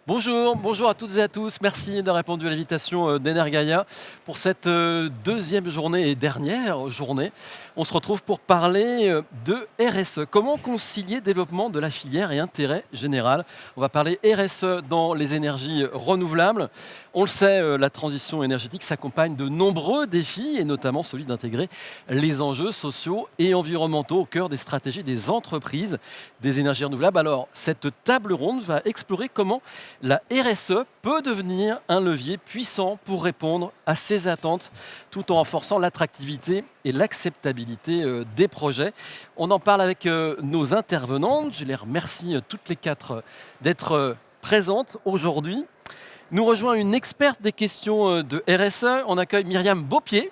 Bonjour à toutes et à tous. Merci d'avoir répondu à l'invitation d'Energaia pour cette deuxième journée et dernière journée. On se retrouve pour parler de RSE. Comment concilier développement de la filière et intérêt général? On va parler RSE dans les énergies renouvelables. On le sait, la transition énergétique s'accompagne de nombreux défis et notamment celui d'intégrer les enjeux sociaux et environnementaux au cœur des stratégies des entreprises des énergies renouvelables. Alors, cette table ronde va explorer comment la RSE peut devenir un levier puissant pour répondre à ces attentes tout en renforçant l'attractivité et l'acceptabilité des projets. On en parle avec nos intervenantes. Je les remercie toutes les quatre d'être présentes aujourd'hui. Nous rejoint une experte des questions de RSE. On accueille Myriam Beaupied,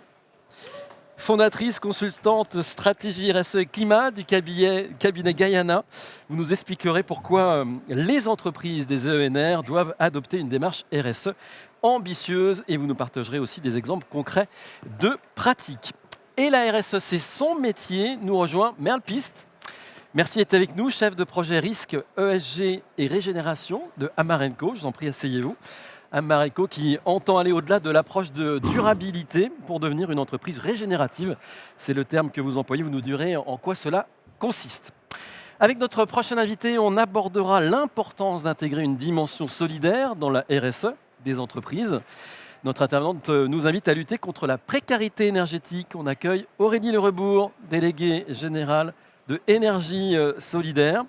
fondatrice, consultante stratégie RSE et climat du cabinet Gaiana. Vous nous expliquerez pourquoi les entreprises des ENR doivent adopter une démarche RSE ambitieuse et vous nous partagerez aussi des exemples concrets de pratiques. Et la RSE, c'est son métier, nous rejoint Merle Piste. Merci d'être avec nous, chef de projet risque ESG et régénération de Amarenco. Je vous en prie, asseyez-vous. Amarenco qui entend aller au-delà de l'approche de durabilité pour devenir une entreprise régénérative. C'est le terme que vous employez, vous nous direz en quoi cela consiste. Avec notre prochain invité, on abordera l'importance d'intégrer une dimension solidaire dans la RSE des entreprises. Notre intervenante nous invite à lutter contre la précarité énergétique. On accueille Aurélie Le Rebourg, déléguée générale de Énergie Solidaire.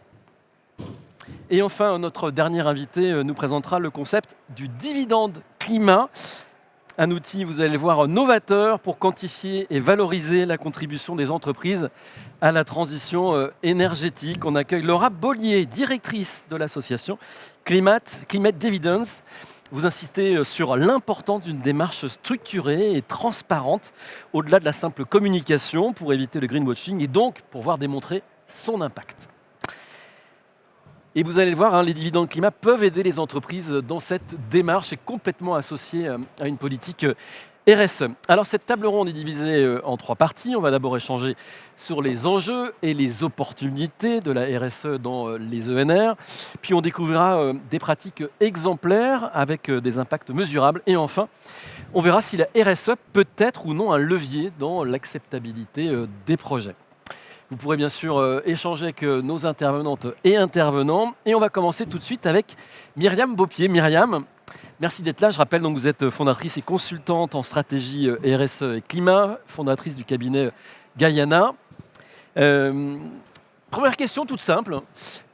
Et enfin, notre dernier invité nous présentera le concept du dividende climat. Un outil, vous allez le voir, novateur pour quantifier et valoriser la contribution des entreprises à la transition énergétique. On accueille Laura Bollier, directrice de l'association Climate Dividends. Vous insistez sur l'importance d'une démarche structurée et transparente au-delà de la simple communication pour éviter le greenwashing et donc pour pouvoir démontrer son impact. Et vous allez le voir, les dividendes climat peuvent aider les entreprises dans cette démarche et complètement associée à une politique RSE. Alors cette table ronde est divisée en trois parties. On va d'abord échanger sur les enjeux et les opportunités de la RSE dans les ENR. Puis on découvrira des pratiques exemplaires avec des impacts mesurables. Et enfin, on verra si la RSE peut être ou non un levier dans l'acceptabilité des projets. Vous pourrez bien sûr échanger avec nos intervenantes et intervenants. Et on va commencer tout de suite avec Myriam Beaupied. Myriam, merci d'être là. Je rappelle donc que vous êtes fondatrice et consultante en stratégie RSE et climat, fondatrice du cabinet Gaiana. Première question toute simple.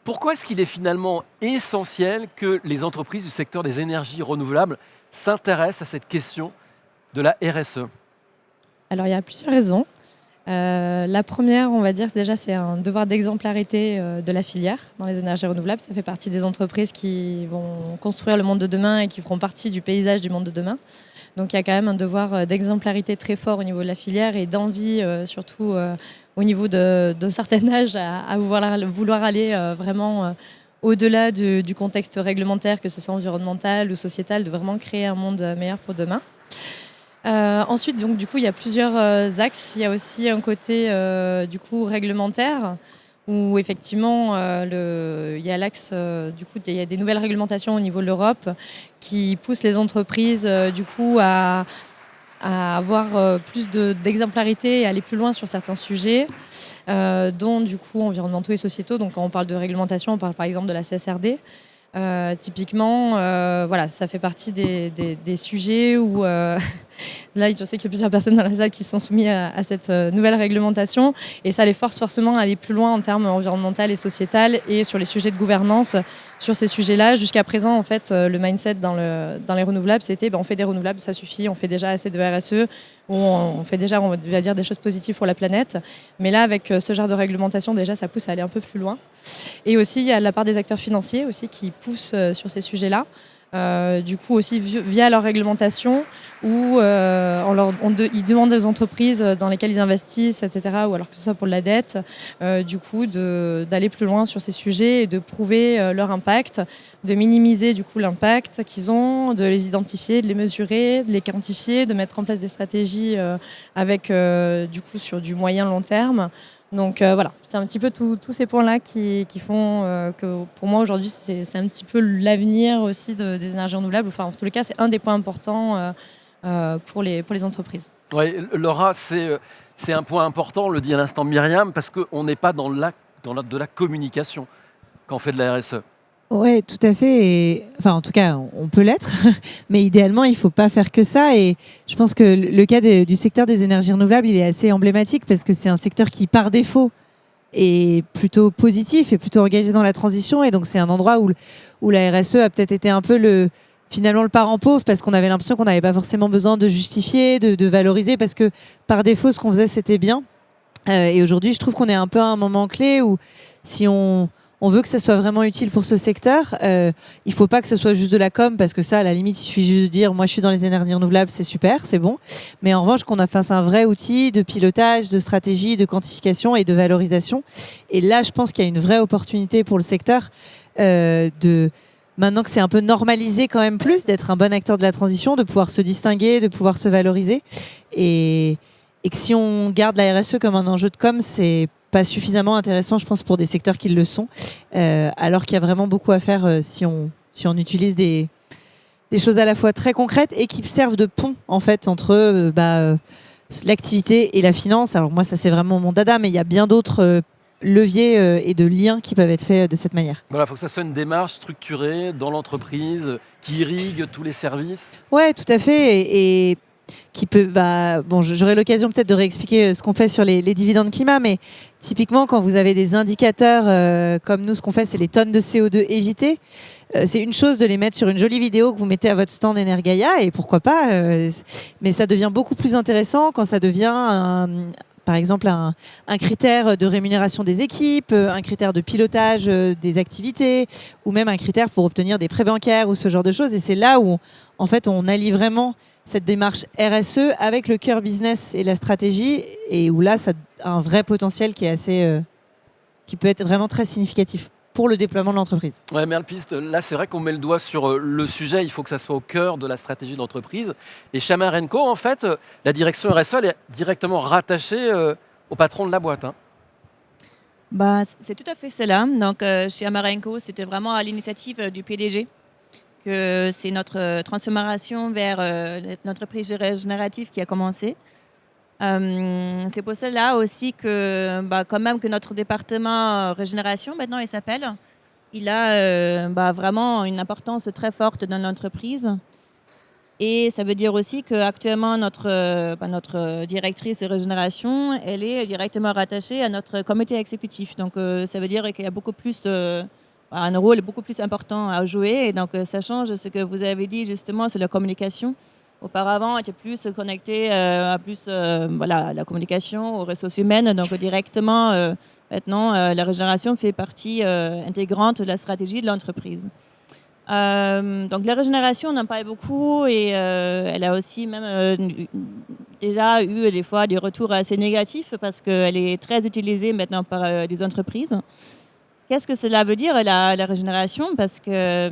Pourquoi est-ce qu'il est finalement essentiel que les entreprises du secteur des énergies renouvelables s'intéressent à cette question de la RSE? Alors, il y a plusieurs raisons. La première, on va dire, déjà, c'est un devoir d'exemplarité de la filière dans les énergies renouvelables. Ça fait partie des entreprises qui vont construire le monde de demain et qui feront partie du paysage du monde de demain. Donc, il y a quand même un devoir d'exemplarité très fort au niveau de la filière et d'envie, surtout au niveau d'un certain âge, à vouloir aller vraiment au-delà du contexte réglementaire, que ce soit environnemental ou sociétal, de vraiment créer un monde meilleur pour demain. Ensuite, donc, du coup, il y a plusieurs axes. Il y a aussi un côté du coup, réglementaire où effectivement il y a l'axe, du coup, il y a des nouvelles réglementations au niveau de l'Europe qui poussent les entreprises du coup, à avoir plus d'exemplarité et aller plus loin sur certains sujets, dont du coup environnementaux et sociétaux. Donc quand on parle de réglementation, on parle par exemple de la CSRD. Typiquement, voilà, ça fait partie des sujets où là, je sais qu'il y a plusieurs personnes dans la salle qui sont soumises à cette nouvelle réglementation et ça les force forcément à aller plus loin en termes environnementaux et sociétal et sur les sujets de gouvernance sur ces sujets-là. Jusqu'à présent, en fait, le mindset dans les renouvelables, c'était on fait des renouvelables, ça suffit, on fait déjà assez de RSE, ou on fait déjà, on va dire, des choses positives pour la planète. Mais là, avec ce genre de réglementation, déjà, ça pousse à aller un peu plus loin. Et aussi, il y a la part des acteurs financiers aussi qui poussent sur ces sujets-là. Du coup aussi via leur réglementation où ils demandent aux entreprises dans lesquelles ils investissent, etc., ou alors que ce soit pour la dette, du coup d'aller plus loin sur ces sujets et de prouver leur impact, de minimiser du coup l'impact qu'ils ont, de les identifier, de les mesurer, de les quantifier, de mettre en place des stratégies avec du coup sur du moyen long terme Donc voilà, c'est un petit peu tous ces points-là qui font que pour moi aujourd'hui c'est un petit peu l'avenir aussi des énergies renouvelables. Enfin, en tous les cas, c'est un des points importants pour les entreprises. Ouais, Laura, c'est un point important, le dit à l'instant Myriam, parce qu'on n'est pas de la communication quand on fait de la RSE. Ouais, tout à fait. Et, enfin, en tout cas, on peut l'être, mais idéalement, il ne faut pas faire que ça. Et je pense que le cas du secteur des énergies renouvelables, il est assez emblématique parce que c'est un secteur qui, par défaut, est plutôt positif et plutôt engagé dans la transition. Et donc, c'est un endroit où la RSE a peut-être été un peu finalement le parent pauvre parce qu'on avait l'impression qu'on n'avait pas forcément besoin de justifier, de valoriser parce que par défaut, ce qu'on faisait, c'était bien. Et aujourd'hui, je trouve qu'on est un peu à un moment clé où si on veut que ça soit vraiment utile pour ce secteur, il ne faut pas que ce soit juste de la com, parce que ça, à la limite, il suffit juste de dire « moi, je suis dans les énergies renouvelables, c'est super, c'est bon ». Mais en revanche, qu'on a face à un vrai outil de pilotage, de stratégie, de quantification et de valorisation. Et là, je pense qu'il y a une vraie opportunité pour le secteur maintenant que c'est un peu normalisé quand même plus, d'être un bon acteur de la transition, de pouvoir se distinguer, de pouvoir se valoriser. Et que si on garde la RSE comme un enjeu de com, c'est pas suffisamment intéressant, je pense, pour des secteurs qui le sont, alors qu'il y a vraiment beaucoup à faire si on utilise des choses à la fois très concrètes et qui servent de pont en fait entre l'activité et la finance. Alors moi, ça c'est vraiment mon dada, mais il y a bien d'autres leviers et de liens qui peuvent être faits de cette manière. Voilà, il faut que ça soit une démarche structurée dans l'entreprise qui irrigue tous les services. Ouais, tout à fait. Et qui peut, j'aurai l'occasion peut-être de réexpliquer ce qu'on fait sur les dividendes climat, mais typiquement quand vous avez des indicateurs comme nous, ce qu'on fait, c'est les tonnes de CO2 évitées. C'est une chose de les mettre sur une jolie vidéo que vous mettez à votre stand Energaia, et pourquoi pas, mais ça devient beaucoup plus intéressant quand ça devient par exemple un critère de rémunération des équipes, un critère de pilotage des activités, ou même un critère pour obtenir des prêts bancaires ou ce genre de choses. Et c'est là où en fait on allie vraiment cette démarche RSE avec le cœur business et la stratégie, et où là ça a un vrai potentiel qui peut être vraiment très significatif pour le déploiement de l'entreprise. Ouais, Merle-Piste, là c'est vrai qu'on met le doigt sur le sujet, il faut que ça soit au cœur de la stratégie de l'entreprise. Et chez Amarenco, en fait, la direction RSE elle est directement rattachée au patron de la boîte. Hein. C'est tout à fait cela. Donc, chez Amarenco, c'était vraiment à l'initiative du PDG que c'est notre transformation vers l'entreprise régénérative qui a commencé. C'est pour cela aussi que, quand même, que notre département régénération, maintenant il s'appelle, il a vraiment une importance très forte dans l'entreprise. Et ça veut dire aussi qu'actuellement, notre directrice de régénération, elle est directement rattachée à notre comité exécutif. Donc, ça veut dire qu'il y a beaucoup plus un rôle beaucoup plus important à jouer. Et donc, ça change ce que vous avez dit justement sur la communication. Auparavant, on était plus connecté à la communication, aux ressources humaines. Donc, directement, maintenant, la régénération fait partie intégrante de la stratégie de l'entreprise. Donc, la régénération, on en parle beaucoup et elle a aussi même déjà eu des fois des retours assez négatifs parce qu'elle est très utilisée maintenant par des entreprises. Qu'est-ce que cela veut dire, la régénération? Parce que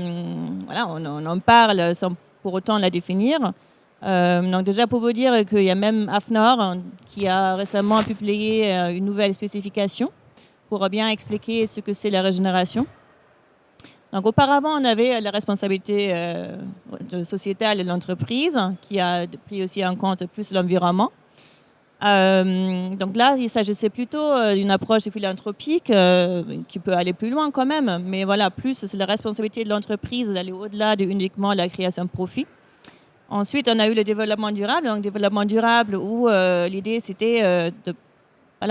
on en parle sans pour autant la définir. Donc déjà pour vous dire qu'il y a même AFNOR qui a récemment publié une nouvelle spécification pour bien expliquer ce que c'est la régénération. Donc auparavant on avait la responsabilité sociétale de l'entreprise qui a pris aussi en compte plus l'environnement. Donc là, il s'agissait plutôt d'une approche philanthropique qui peut aller plus loin quand même, mais voilà, plus c'est la responsabilité de l'entreprise d'aller au-delà de uniquement la création de profit. Ensuite, on a eu le développement durable, donc développement durable où l'idée c'était de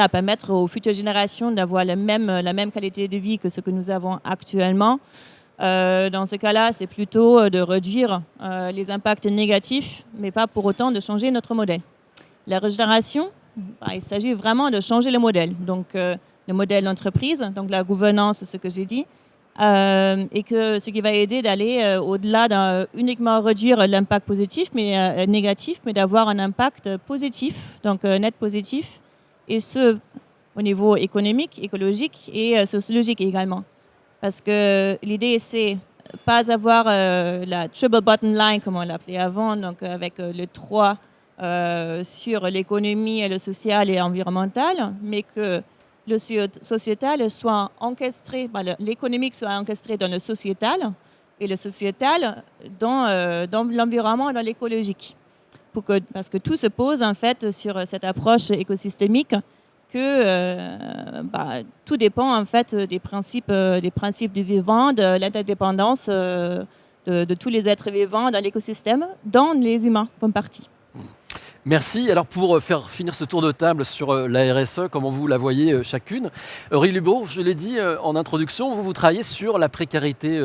permettre aux futures générations d'avoir la même qualité de vie que ce que nous avons actuellement. Dans ce cas-là, c'est plutôt de réduire les impacts négatifs, mais pas pour autant de changer notre modèle. La régénération, il s'agit vraiment de changer le modèle. Donc, le modèle d'entreprise, donc la gouvernance, ce que j'ai dit, et que ce qui va aider d'aller au-delà d'uniquement réduire l'impact positif, mais négatif, mais d'avoir un impact positif, donc net positif, et ce, au niveau économique, écologique et sociologique également. Parce que l'idée, c'est pas avoir la triple bottom line, comme on l'appelait avant, donc avec le 3 sur l'économie, le social et environnemental, mais que le sociétal soit encastré, l'économique soit encastré dans le sociétal et le sociétal dans l'environnement, dans l'écologique. Parce que tout se pose en fait sur cette approche écosystémique que tout dépend en fait des principes du vivant, de l'interdépendance de tous les êtres vivants dans l'écosystème, dont les humains font partie. Merci. Alors pour faire finir ce tour de table sur la RSE, comment vous la voyez chacune, Aurélie Lubeau, je l'ai dit en introduction, vous travaillez sur la précarité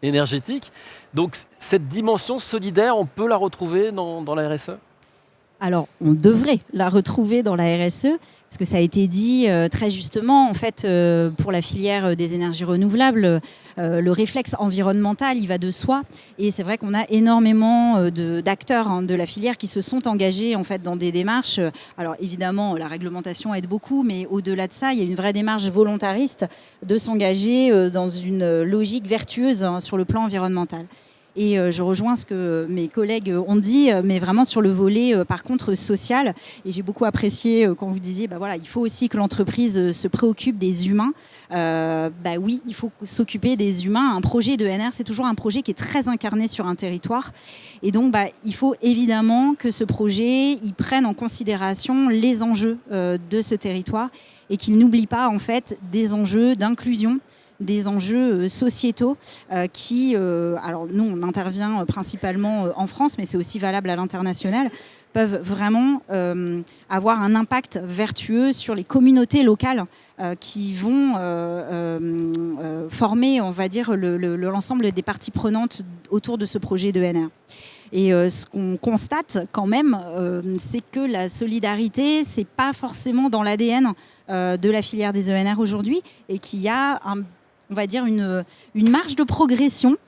énergétique. Donc cette dimension solidaire, on peut la retrouver dans la RSE ? Alors, on devrait la retrouver dans la RSE, parce que ça a été dit très justement, en fait, pour la filière des énergies renouvelables, le réflexe environnemental, il va de soi. Et c'est vrai qu'on a énormément d'acteurs de la filière qui se sont engagés en fait, dans des démarches. Alors, évidemment, la réglementation aide beaucoup, mais au-delà de ça, il y a une vraie démarche volontariste de s'engager dans une logique vertueuse sur le plan environnemental. Et je rejoins ce que mes collègues ont dit, mais vraiment sur le volet, par contre, social. Et j'ai beaucoup apprécié quand vous disiez, voilà, il faut aussi que l'entreprise se préoccupe des humains. Oui, il faut s'occuper des humains. Un projet d'ENR, c'est toujours un projet qui est très incarné sur un territoire. Et donc, il faut évidemment que ce projet, il prenne en considération les enjeux de ce territoire et qu'il n'oublie pas, en fait, des enjeux d'inclusion, des enjeux sociétaux alors nous on intervient principalement en France, mais c'est aussi valable à l'international, peuvent vraiment avoir un impact vertueux sur les communautés locales qui vont former, on va dire, l'ensemble des parties prenantes autour de ce projet d'ENR. Et ce qu'on constate quand même, c'est que la solidarité, c'est pas forcément dans l'ADN de la filière des ENR aujourd'hui, et qu'il y a on va dire une marge de progression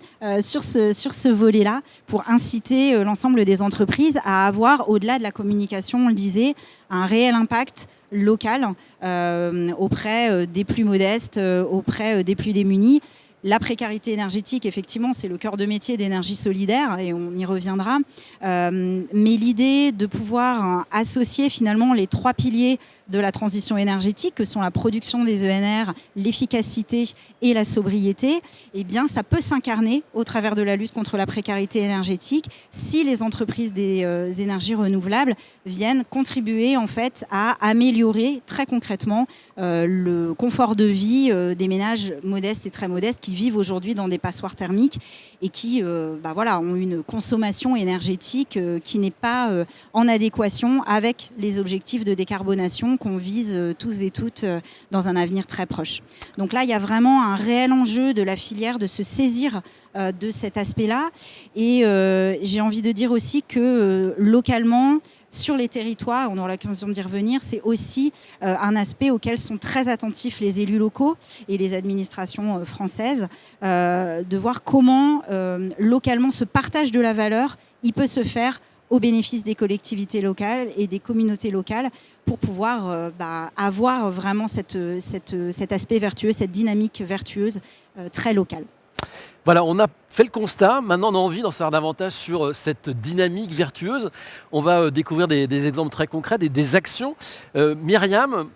sur ce volet-là pour inciter l'ensemble des entreprises à avoir, au-delà de la communication, on le disait, un réel impact local auprès des plus modestes, auprès des plus démunis. La précarité énergétique, effectivement, c'est le cœur de métier d'énergie solidaire et on y reviendra. Mais l'idée de pouvoir associer finalement les trois piliers de la transition énergétique, que sont la production des ENR, l'efficacité et la sobriété, eh bien, ça peut s'incarner au travers de la lutte contre la précarité énergétique si les entreprises des énergies renouvelables viennent contribuer en fait à améliorer très concrètement le confort de vie des ménages modestes et très modestes qui vivent aujourd'hui dans des passoires thermiques et qui ont une consommation énergétique qui n'est pas en adéquation avec les objectifs de décarbonation qu'on vise tous et toutes dans un avenir très proche. Donc là, il y a vraiment un réel enjeu de la filière de se saisir de cet aspect-là. Et j'ai envie de dire aussi que localement, sur les territoires, on aura l'occasion d'y revenir, c'est aussi un aspect auquel sont très attentifs les élus locaux et les administrations françaises, de voir comment localement ce partage de la valeur, il peut se faire au bénéfice des collectivités locales et des communautés locales pour pouvoir avoir vraiment cet aspect vertueux, cette dynamique vertueuse très locale. Voilà, on a fait le constat. Maintenant, on a envie d'en savoir davantage sur cette dynamique vertueuse. On va découvrir des exemples très concrets, des actions. Myriam,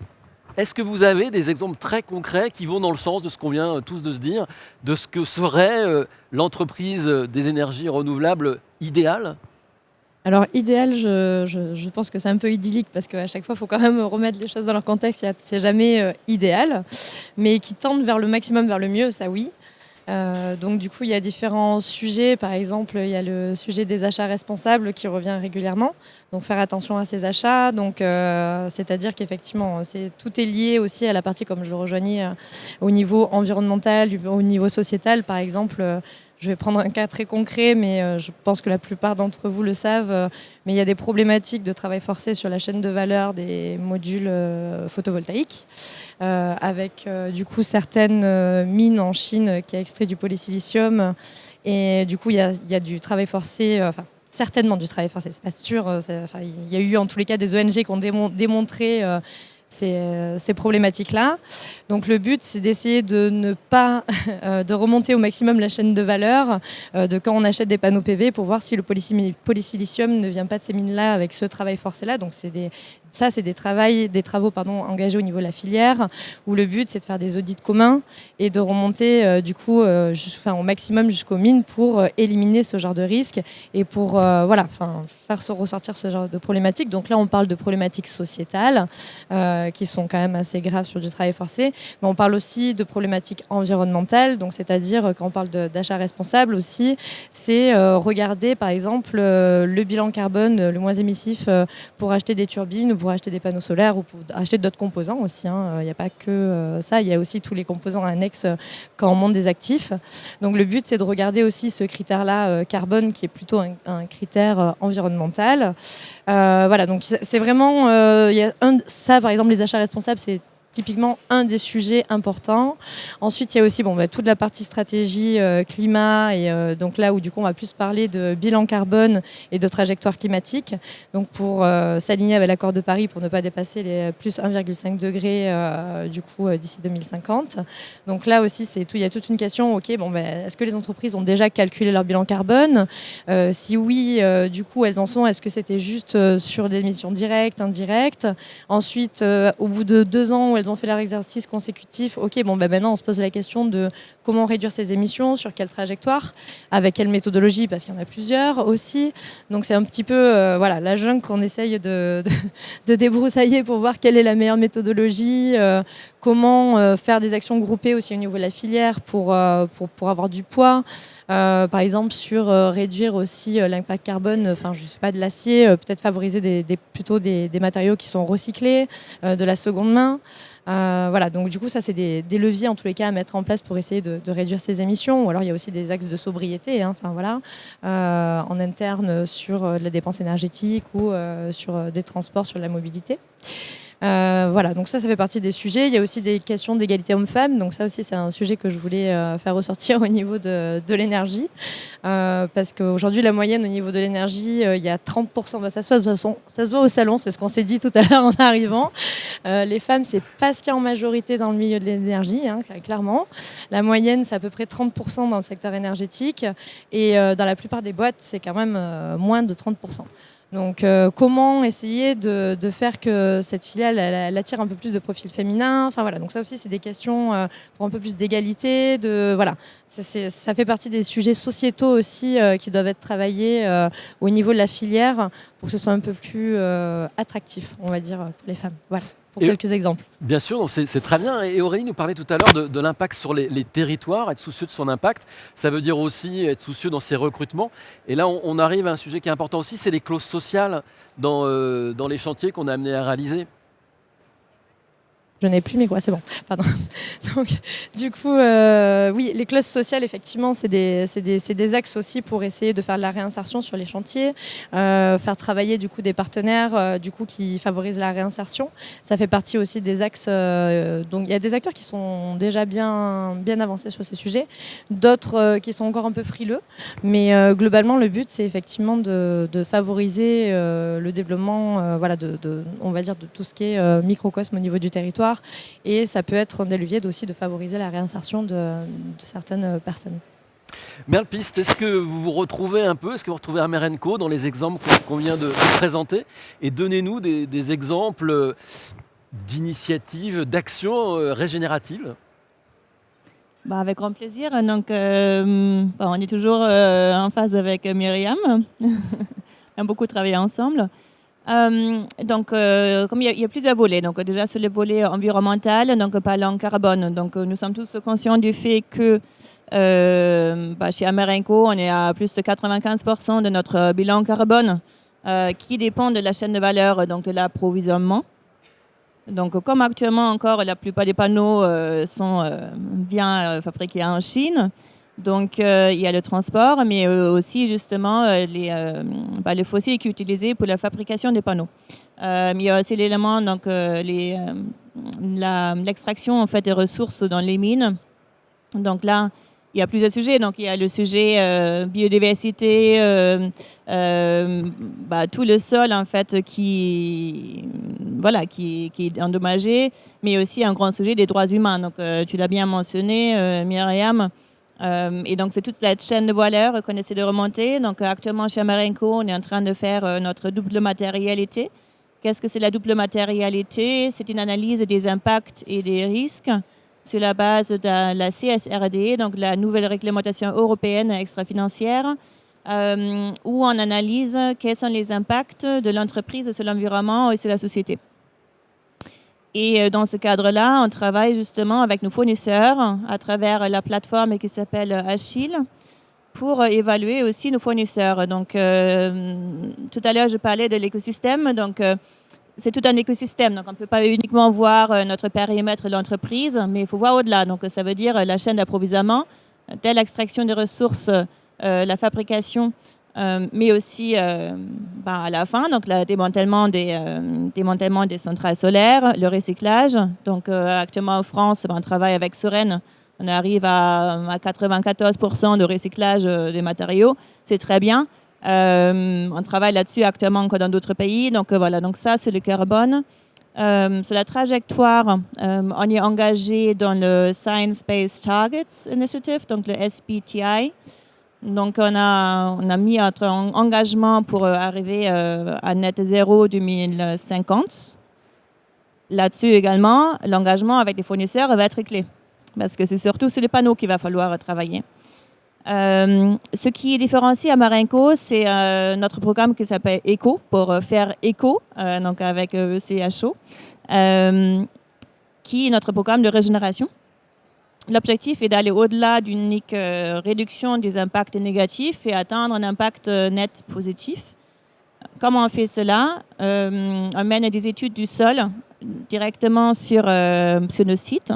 est-ce que vous avez des exemples très concrets qui vont dans le sens de ce qu'on vient tous de se dire, de ce que serait l'entreprise des énergies renouvelables idéale ? Alors idéal, je pense que c'est un peu idyllique parce qu'à chaque fois, il faut quand même remettre les choses dans leur contexte. C'est jamais idéal, mais qui tendent vers le maximum, vers le mieux, ça oui. Donc du coup, il y a différents sujets. Par exemple, il y a le sujet des achats responsables qui revient régulièrement. Donc faire attention à ces achats. Donc, c'est-à-dire qu'effectivement, tout est lié aussi à la partie, comme je le rejoignais, au niveau environnemental, au niveau sociétal. Par exemple, je vais prendre un cas très concret, mais je pense que la plupart d'entre vous le savent. Mais il y a des problématiques de travail forcé sur la chaîne de valeur des modules photovoltaïques, avec du coup certaines mines en Chine qui a extrait du polysilicium. Et du coup, il y a du travail forcé, certainement du travail forcé, c'est pas sûr. Il y a eu en tous les cas des ONG qui ont démontré ces problématiques-là. Donc le but, c'est d'essayer de ne pas de remonter au maximum la chaîne de valeur de quand on achète des panneaux PV pour voir si le polysilicium ne vient pas de ces mines-là avec ce travail forcé-là. Donc c'est ça, c'est des travaux engagés au niveau de la filière, où le but, c'est de faire des audits communs et de remonter au maximum jusqu'aux mines pour éliminer ce genre de risque et pour faire ressortir ce genre de problématiques. Donc là, on parle de problématiques sociétales qui sont quand même assez graves sur du travail forcé, mais on parle aussi de problématiques environnementales, donc c'est-à-dire quand on parle d'achat responsable aussi, c'est regarder par exemple le bilan carbone le moins émissif pour acheter des turbines ou pour acheter des panneaux solaires ou pour acheter d'autres composants aussi. Il n'y a pas que ça, il y a aussi tous les composants annexes quand on monte des actifs. Donc le but, c'est de regarder aussi ce critère-là carbone qui est plutôt un critère environnemental. Donc c'est vraiment, ça par exemple, les achats responsables, c'est typiquement un des sujets importants. Ensuite, il y a aussi toute la partie stratégie climat, et donc là où du coup on va plus parler de bilan carbone et de trajectoire climatique. Donc pour s'aligner avec l'accord de Paris pour ne pas dépasser les plus 1,5 degrés d'ici 2050. Donc là aussi, il y a toute une question. Est-ce que les entreprises ont déjà calculé leur bilan carbone? Si oui, du coup, elles en sont. Est-ce que c'était juste sur des émissions directes, indirectes? Ensuite, au bout de 2 ans où elles ont fait leur exercice consécutif, maintenant on se pose la question de comment réduire ces émissions, sur quelle trajectoire, avec quelle méthodologie, parce qu'il y en a plusieurs aussi. Donc c'est un petit peu la jungle qu'on essaye de débroussailler pour voir quelle est la meilleure méthodologie, comment faire des actions groupées aussi au niveau de la filière pour avoir du poids. Par exemple, sur réduire aussi l'impact carbone, de l'acier, peut-être favoriser plutôt des matériaux qui sont recyclés, de la seconde main. Donc du coup, ça, c'est des leviers en tous les cas à mettre en place pour essayer de réduire ces émissions. Ou alors, il y a aussi des axes de sobriété, en interne sur de la dépense énergétique ou sur des transports, sur la mobilité. Donc ça fait partie des sujets. Il y a aussi des questions d'égalité homme-femme. Donc ça aussi, c'est un sujet que je voulais faire ressortir au niveau de l'énergie. Parce qu'aujourd'hui, la moyenne au niveau de l'énergie, il y a 30%. Ça se passe de toute façon, ça se voit au salon, c'est ce qu'on s'est dit tout à l'heure en arrivant. Les femmes, c'est pas ce qu'il y a en majorité dans le milieu de l'énergie, clairement. La moyenne, c'est à peu près 30% dans le secteur énergétique. Et dans la plupart des boîtes, c'est quand même moins de 30%. Donc, comment essayer de faire que cette filiale elle attire un peu plus de profils féminins. Donc ça aussi, c'est des questions pour un peu plus d'égalité. Ça fait partie des sujets sociétaux aussi qui doivent être travaillés au niveau de la filière pour que ce soit un peu plus attractif, on va dire, pour les femmes. Voilà, pour quelques exemples. Bien sûr, donc c'est très bien. Et Aurélie nous parlait tout à l'heure de l'impact sur les territoires, être soucieux de son impact. Ça veut dire aussi être soucieux dans ses recrutements. Et là, on arrive à un sujet qui est important aussi, c'est les clauses sociales dans les chantiers qu'on a amenés à réaliser. Je n'ai plus mes quoi, c'est bon. Pardon. Donc, du coup, oui, les clauses sociales, effectivement, c'est des axes aussi pour essayer de faire de la réinsertion sur les chantiers, faire travailler du coup des partenaires qui favorisent la réinsertion. Ça fait partie aussi des axes. Donc, il y a des acteurs qui sont déjà bien avancés sur ces sujets, d'autres qui sont encore un peu frileux. Mais globalement, le but, c'est effectivement de favoriser le développement, on va dire, de tout ce qui est microcosme au niveau du territoire. Et ça peut être des leviers aussi de favoriser la réinsertion de certaines personnes. Merle Piste, est-ce que vous vous retrouvez un peu, est-ce que vous retrouvez Amerenco dans les exemples qu'on vient de présenter? Et donnez-nous des exemples d'initiatives, d'actions régénératives. Avec grand plaisir. Donc, on est toujours en phase avec Myriam. On a beaucoup travaillé ensemble. Comme il y a plusieurs volets, donc déjà sur le volet environnemental, donc parlant carbone, donc nous sommes tous conscients du fait que chez Amerenco, on est à plus de 95% de notre bilan carbone qui dépend de la chaîne de valeur, donc de l'approvisionnement. Donc comme actuellement encore la plupart des panneaux sont bien fabriqués en Chine. Donc, il y a le transport, mais aussi justement les fossiles qui sont utilisés pour la fabrication des panneaux. Il y a aussi l'élément, donc l'extraction en fait des ressources dans les mines. Donc là, il y a plusieurs sujets. Donc, il y a le sujet biodiversité, tout le sol en fait qui est endommagé, mais aussi un grand sujet des droits humains. Donc, tu l'as bien mentionné, Myriam. Et donc, c'est toute la chaîne de valeur qu'on essaie de remonter. Donc, actuellement, chez Amerenco, on est en train de faire notre double matérialité, Qu'est-ce que c'est la double matérialité? C'est une analyse des impacts et des risques sur la base de la CSRD, donc la nouvelle réglementation européenne extra-financière, où on analyse quels sont les impacts de l'entreprise sur l'environnement et sur la société. Et dans ce cadre-là, on travaille justement avec nos fournisseurs à travers la plateforme qui s'appelle Achille pour évaluer aussi nos fournisseurs. Donc, tout à l'heure, je parlais de l'écosystème. Donc, c'est tout un écosystème. Donc, on ne peut pas uniquement voir notre périmètre de l'entreprise, mais il faut voir au-delà. Donc, ça veut dire la chaîne d'approvisionnement, dès l'extraction des ressources, la fabrication, mais aussi à la fin, donc le démantèlement des centrales solaires, le recyclage. Donc, actuellement en France, on travaille avec Soren. On arrive à 94% de recyclage des matériaux. C'est très bien. On travaille là-dessus actuellement encore dans d'autres pays. Donc voilà, donc ça c'est le carbone. Sur la trajectoire, on est engagé dans le Science Based Targets Initiative, donc le SBTI. Donc on a mis notre engagement pour arriver à net zéro 2050. Là-dessus également, l'engagement avec les fournisseurs va être clé. Parce que c'est surtout sur les panneaux qu'il va falloir travailler. Ce qui différencie Amarenco, c'est notre programme qui s'appelle ECO, pour faire éco, donc avec ECHO, qui est notre programme de régénération. L'objectif est d'aller au-delà d'une unique réduction des impacts négatifs et atteindre un impact net positif. Comment on fait cela? On mène des études du sol directement sur nos sites,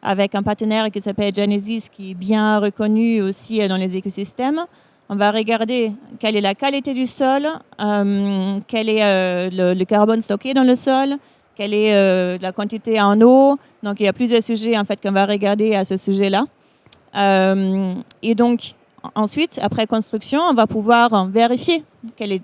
avec un partenaire qui s'appelle Genesis, qui est bien reconnu aussi dans les écosystèmes. On va regarder quelle est la qualité du sol, quel est le carbone stocké dans le sol, quelle est la quantité en eau. Donc, il y a plusieurs sujets en fait, qu'on va regarder à ce sujet-là. Et donc, ensuite, après construction, on va pouvoir vérifier quels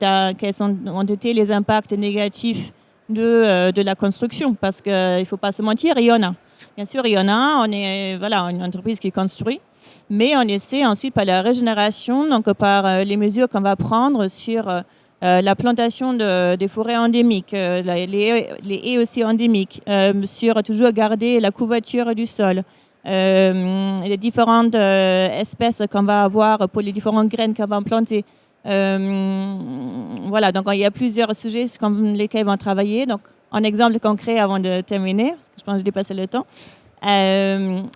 ont été les impacts négatifs de la construction. Parce qu'il ne faut pas se mentir, il y en a. Bien sûr, il y en a. On est une entreprise qui construit, mais on essaie ensuite par la régénération, donc par les mesures qu'on va prendre sur la plantation des forêts endémiques, les haies aussi endémiques, sur toujours garder la couverture du sol, les différentes espèces qu'on va avoir pour les différentes graines qu'on va planter. Voilà, donc il y a plusieurs sujets sur lesquels on va travailler. Donc, un exemple concret avant de terminer, parce que je pense que j'ai dépassé le temps.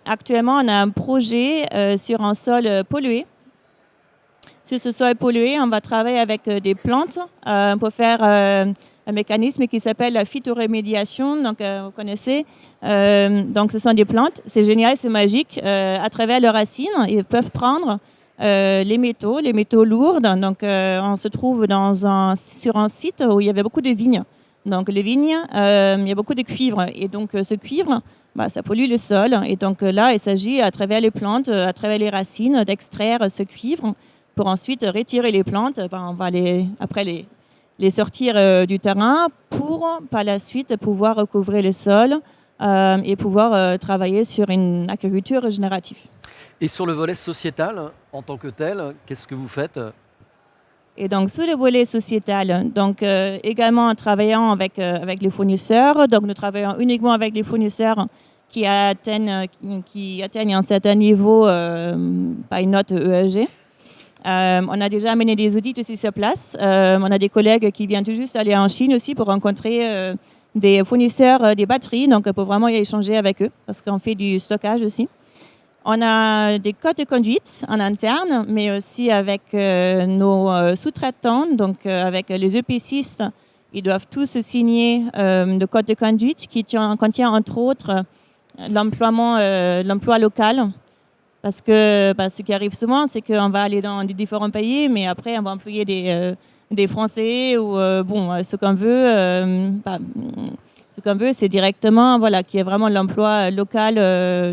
Actuellement, on a un projet sur un sol pollué. Sur ce sol pollué, on va travailler avec des plantes pour faire un mécanisme qui s'appelle la phytorémédiation. Donc, vous connaissez. Donc, ce sont des plantes. C'est génial, c'est magique. À travers leurs racines, ils peuvent prendre les métaux lourds. Donc, on se trouve sur un site où il y avait beaucoup de vignes. Donc, les vignes, il y a beaucoup de cuivre. Et donc, ce cuivre, ça pollue le sol. Et donc, là, il s'agit, à travers les plantes, à travers les racines, d'extraire ce cuivre pour ensuite retirer les plantes. On va après les sortir du terrain pour, par la suite, pouvoir recouvrer le sol et pouvoir travailler sur une agriculture régénérative. Et sur le volet sociétal, en tant que tel, qu'est-ce que vous faites ? Et donc, sur le volet sociétal, donc également en travaillant avec les fournisseurs, donc nous travaillons uniquement avec les fournisseurs qui atteignent un certain niveau, par une note ESG. On a déjà mené des audits aussi sur place. On a des collègues qui viennent tout juste aller en Chine aussi pour rencontrer des fournisseurs des batteries, donc pour vraiment y échanger avec eux, parce qu'on fait du stockage aussi. On a des codes de conduite en interne, mais aussi avec nos sous-traitants, donc avec les EPCistes. Ils doivent tous signer le code de conduite qui contient entre autres l'emploi local. Parce que ce qui arrive souvent, c'est qu'on va aller dans des différents pays, mais après on va employer des Français ou ce qu'on veut. Ce qu'on veut, c'est directement qu'il y ait vraiment l'emploi local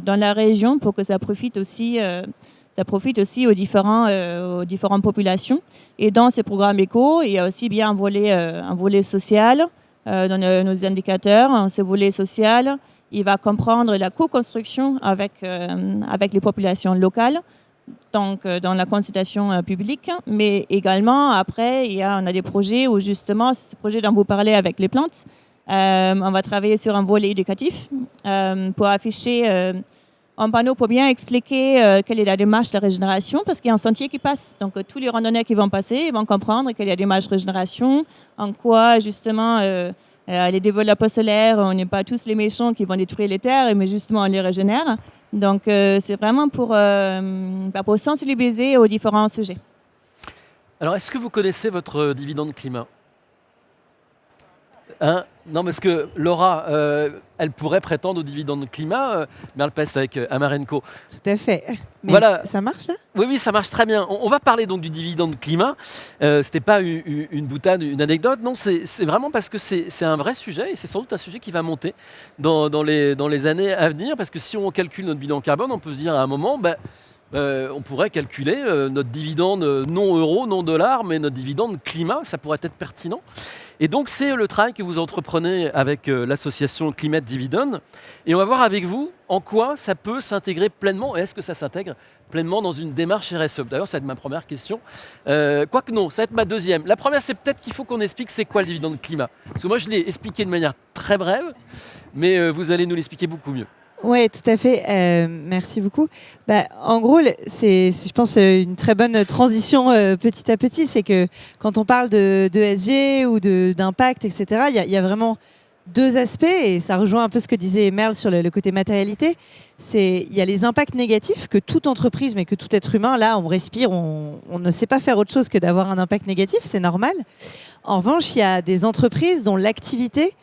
dans la région pour que ça profite aussi aux différentes populations. Et dans ce programme éco, il y a aussi bien un volet social dans nos indicateurs. Ce volet social, il va comprendre la co-construction avec les populations locales donc dans la consultation publique, mais également après, on a des projets où justement, ce projet dont vous parlez avec les plantes, on va travailler sur un volet éducatif pour afficher un panneau pour bien expliquer quelle est la démarche de régénération, parce qu'il y a un sentier qui passe. Donc tous les randonneurs qui vont passer, ils vont comprendre quelle est la démarche de régénération, en quoi justement les développeurs solaires, on n'est pas tous les méchants qui vont détruire les terres, mais justement on les régénère. Donc c'est vraiment pour sensibiliser aux différents sujets. Alors, est-ce que vous connaissez votre dividende climat? Hein? Non, parce que Laura, elle pourrait prétendre au dividende climat, Merle Pest avec Amarenco. Tout à fait. Mais Voilà. ça marche là? Oui, ça marche très bien. On va parler donc du dividende climat. C'était pas une boutade, une anecdote. Non, c'est vraiment parce que c'est un vrai sujet et c'est sans doute un sujet qui va monter dans les années à venir. Parce que si on calcule notre bilan carbone, on peut se dire à un moment, on pourrait calculer notre dividende non euro, non dollar, mais notre dividende climat, ça pourrait être pertinent. Et donc, c'est le travail que vous entreprenez avec l'association Climate Dividend. Et on va voir avec vous en quoi ça peut s'intégrer pleinement, et est-ce que ça s'intègre pleinement dans une démarche RSE. D'ailleurs, ça va être ma première question. Quoique non, ça va être ma deuxième. La première, c'est peut-être qu'il faut qu'on explique c'est quoi le dividende climat. Parce que moi, je l'ai expliqué de manière très brève, mais vous allez nous l'expliquer beaucoup mieux. Oui, tout à fait. Merci beaucoup. En gros, c'est, je pense, une très bonne transition petit à petit. C'est que quand on parle de ESG ou d'impact, etc., il y a vraiment deux aspects, et ça rejoint un peu ce que disait Merle sur le côté matérialité. Il y a les impacts négatifs que toute entreprise, mais que tout être humain, là, on respire, on ne sait pas faire autre chose que d'avoir un impact négatif, c'est normal. En revanche, il y a des entreprises dont l'activité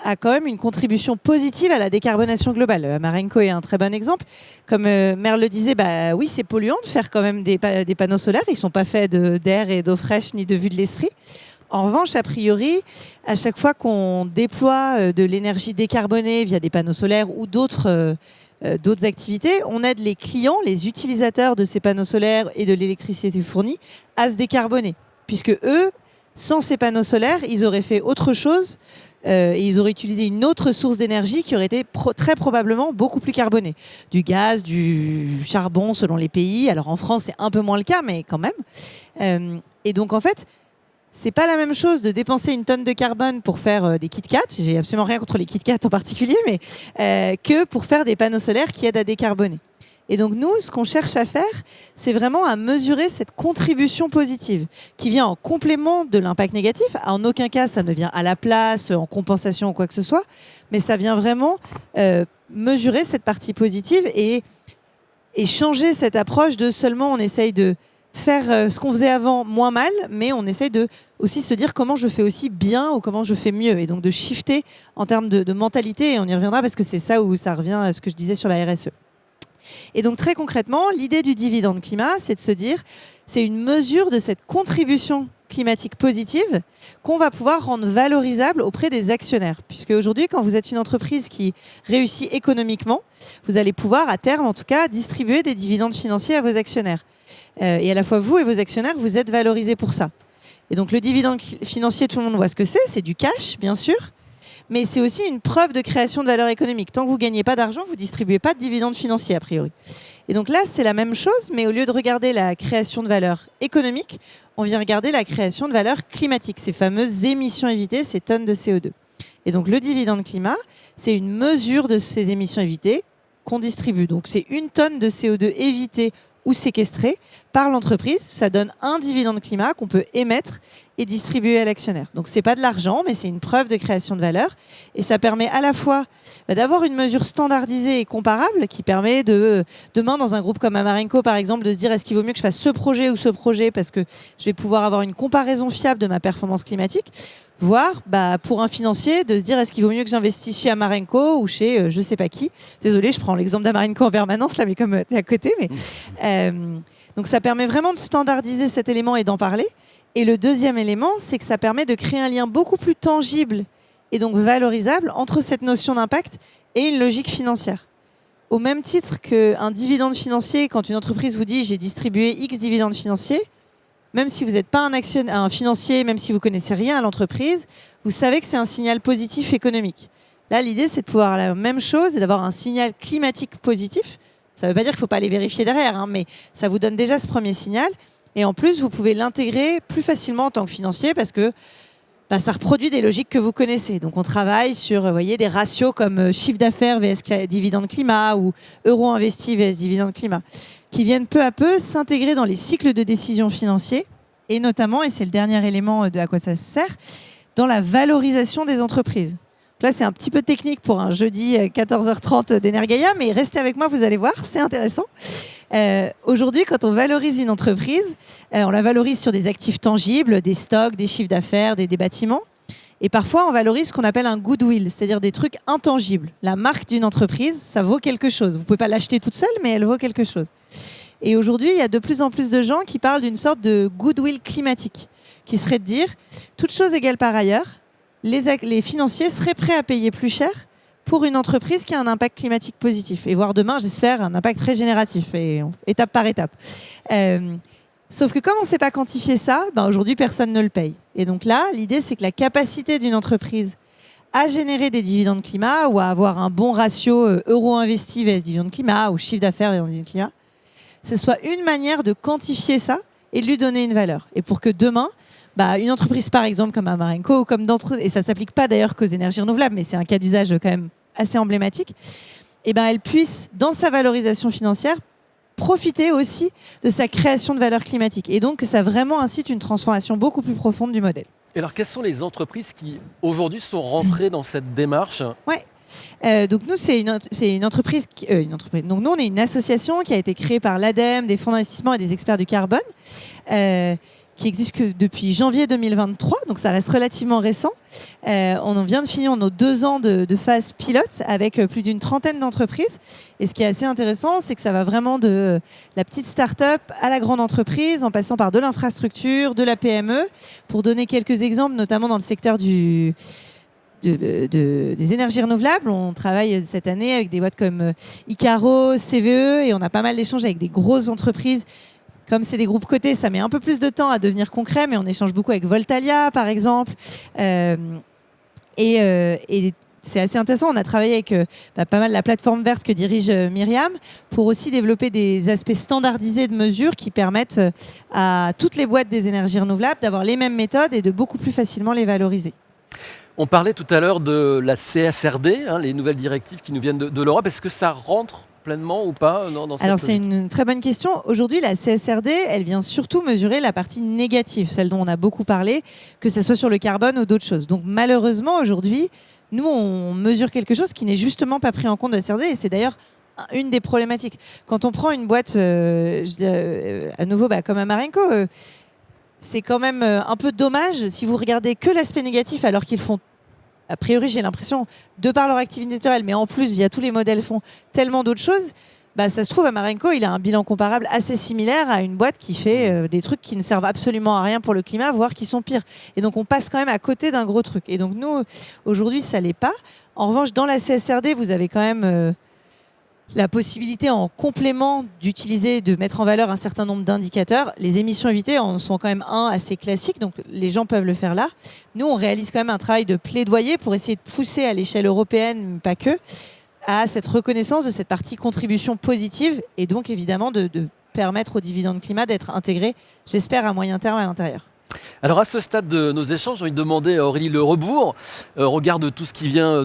a quand même une contribution positive à la décarbonation globale. Amarenco est un très bon exemple. Comme Merle le disait, oui, c'est polluant de faire quand même des panneaux solaires. Ils ne sont pas faits d'air et d'eau fraîche ni de vue de l'esprit. En revanche, a priori, à chaque fois qu'on déploie de l'énergie décarbonée via des panneaux solaires ou d'autres activités, on aide les clients, les utilisateurs de ces panneaux solaires et de l'électricité fournie à se décarboner. Puisque eux, sans ces panneaux solaires, ils auraient fait autre chose. Et ils auraient utilisé une autre source d'énergie qui aurait été très probablement beaucoup plus carbonée. Du gaz, du charbon selon les pays. Alors en France, c'est un peu moins le cas, mais quand même. Et donc en fait, c'est pas la même chose de dépenser une tonne de carbone pour faire des Kit Kat. J'ai absolument rien contre les Kit Kat en particulier, mais que pour faire des panneaux solaires qui aident à décarboner. Et donc nous, ce qu'on cherche à faire, c'est vraiment à mesurer cette contribution positive qui vient en complément de l'impact négatif. En aucun cas, ça ne vient à la place, en compensation ou quoi que ce soit, mais ça vient vraiment mesurer cette partie positive et changer cette approche de seulement on essaye de faire ce qu'on faisait avant moins mal, mais on essaye de aussi se dire comment je fais aussi bien ou comment je fais mieux. Et donc de shifter en termes de mentalité, et on y reviendra parce que c'est ça où ça revient à ce que je disais sur la RSE. Et donc très concrètement, l'idée du dividende climat, c'est de se dire, c'est une mesure de cette contribution climatique positive qu'on va pouvoir rendre valorisable auprès des actionnaires. Puisque aujourd'hui, quand vous êtes une entreprise qui réussit économiquement, vous allez pouvoir, à terme en tout cas, distribuer des dividendes financiers à vos actionnaires. Et à la fois vous et vos actionnaires, vous êtes valorisés pour ça. Et donc le dividende financier, tout le monde voit ce que c'est du cash, bien sûr. Mais c'est aussi une preuve de création de valeur économique. Tant que vous ne gagnez pas d'argent, vous ne distribuez pas de dividendes financiers, a priori. Et donc là, c'est la même chose, mais au lieu de regarder la création de valeur économique, on vient regarder la création de valeur climatique, ces fameuses émissions évitées, ces tonnes de CO2. Et donc le dividende climat, c'est une mesure de ces émissions évitées qu'on distribue. Donc c'est une tonne de CO2 évitée ou séquestrée par l'entreprise. Ça donne un dividende climat qu'on peut émettre et distribuer à l'actionnaire. Donc ce n'est pas de l'argent, mais c'est une preuve de création de valeur. Et ça permet à la fois d'avoir une mesure standardisée et comparable qui permet demain, dans un groupe comme Amarenco, par exemple, de se dire est-ce qu'il vaut mieux que je fasse ce projet ou ce projet parce que je vais pouvoir avoir une comparaison fiable de ma performance climatique. Voire, pour un financier, de se dire est-ce qu'il vaut mieux que j'investisse chez Amarenco ou chez je ne sais pas qui. Désolée, je prends l'exemple d'Amarenco en permanence, là, mais comme tu es à côté. Mais, donc ça permet vraiment de standardiser cet élément et d'en parler. Et le deuxième élément, c'est que ça permet de créer un lien beaucoup plus tangible et donc valorisable entre cette notion d'impact et une logique financière. Au même titre qu'un dividende financier, quand une entreprise vous dit j'ai distribué X dividendes financiers, même si vous n'êtes pas un financier, même si vous ne connaissez rien à l'entreprise, vous savez que c'est un signal positif économique. Là, l'idée, c'est de pouvoir la même chose et d'avoir un signal climatique positif. Ça ne veut pas dire qu'il ne faut pas les vérifier derrière, hein, mais ça vous donne déjà ce premier signal. Et en plus, vous pouvez l'intégrer plus facilement en tant que financier parce que ça reproduit des logiques que vous connaissez. Donc, on travaille sur des ratios comme chiffre d'affaires vs dividende climat ou euro investi vs dividende climat, qui viennent peu à peu s'intégrer dans les cycles de décision financiers et notamment, et c'est le dernier élément de à quoi ça sert, dans la valorisation des entreprises. Là, c'est un petit peu technique pour un jeudi 14h30 d'Energaia, mais restez avec moi, vous allez voir, c'est intéressant. Aujourd'hui, quand on valorise une entreprise, on la valorise sur des actifs tangibles, des stocks, des chiffres d'affaires, des bâtiments. Et parfois, on valorise ce qu'on appelle un goodwill, c'est-à-dire des trucs intangibles. La marque d'une entreprise, ça vaut quelque chose. Vous ne pouvez pas l'acheter toute seule, mais elle vaut quelque chose. Et aujourd'hui, il y a de plus en plus de gens qui parlent d'une sorte de goodwill climatique, qui serait de dire, toute chose égale par ailleurs, les financiers seraient prêts à payer plus cher pour une entreprise qui a un impact climatique positif. Et voire demain, j'espère, un impact très génératif, et étape par étape. Sauf que comme on ne sait pas quantifier ça, aujourd'hui, personne ne le paye. Et donc là, l'idée, c'est que la capacité d'une entreprise à générer des dividendes climat ou à avoir un bon ratio euro investi vs dividendes climat ou chiffre d'affaires vs dividendes climat, ce soit une manière de quantifier ça et de lui donner une valeur. Et pour que demain, une entreprise, par exemple, comme Amarenco, ou comme et ça ne s'applique pas d'ailleurs qu'aux énergies renouvelables, mais c'est un cas d'usage quand même assez emblématique, elle puisse, dans sa valorisation financière, profiter aussi de sa création de valeur climatique. Et donc, que ça vraiment incite une transformation beaucoup plus profonde du modèle. Et alors, quelles sont les entreprises qui, aujourd'hui, sont rentrées dans cette démarche ? Donc nous, c'est une entreprise. Donc nous, on est une association qui a été créée par l'ADEME, des fonds d'investissement et des experts du carbone, qui existe que depuis janvier 2023, donc ça reste relativement récent. On vient de finir nos 2 ans de phase pilote avec plus d'une trentaine d'entreprises. Et ce qui est assez intéressant, c'est que ça va vraiment de la petite start-up à la grande entreprise, en passant par de l'infrastructure, de la PME. Pour donner quelques exemples, notamment dans le secteur des énergies renouvelables. On travaille cette année avec des boîtes comme Icaro, CVE, et on a pas mal d'échanges avec des grosses entreprises. Comme c'est des groupes cotés, ça met un peu plus de temps à devenir concret, mais on échange beaucoup avec Voltalia, par exemple. Et c'est assez intéressant. On a travaillé avec pas mal la plateforme verte que dirige Myriam pour aussi développer des aspects standardisés de mesures qui permettent à toutes les boîtes des énergies renouvelables d'avoir les mêmes méthodes et de beaucoup plus facilement les valoriser. On parlait tout à l'heure de la CSRD, les nouvelles directives qui nous viennent de l'Europe. Est-ce que ça rentre pleinement ou pas dans cette... Alors c'est une très bonne question. Aujourd'hui, la CSRD, elle vient surtout mesurer la partie négative, celle dont on a beaucoup parlé, que ce soit sur le carbone ou d'autres choses. Donc malheureusement, aujourd'hui, nous, on mesure quelque chose qui n'est justement pas pris en compte de la CSRD, et c'est d'ailleurs une des problématiques. Quand on prend une boîte, à nouveau, comme Amarenco, c'est quand même un peu dommage si vous regardez que l'aspect négatif alors qu'ils font, a priori j'ai l'impression, de par leur activité naturelle, mais en plus via tous les modèles font tellement d'autres choses, ça se trouve Amarenco il a un bilan comparable assez similaire à une boîte qui fait des trucs qui ne servent absolument à rien pour le climat, voire qui sont pires. Et donc on passe quand même à côté d'un gros truc. Et donc nous, aujourd'hui ça l'est pas. En revanche, dans la CSRD, vous avez quand même... la possibilité en complément d'utiliser, de mettre en valeur un certain nombre d'indicateurs. Les émissions évitées en sont quand même un assez classique, donc les gens peuvent le faire là. Nous, on réalise quand même un travail de plaidoyer pour essayer de pousser à l'échelle européenne, mais pas que, à cette reconnaissance de cette partie contribution positive et donc évidemment de permettre aux dividendes climat d'être intégrés, j'espère, à moyen terme à l'intérieur. Alors à ce stade de nos échanges, j'ai envie de demander à Aurélie Le Rebourg, au regard de tout ce qui vient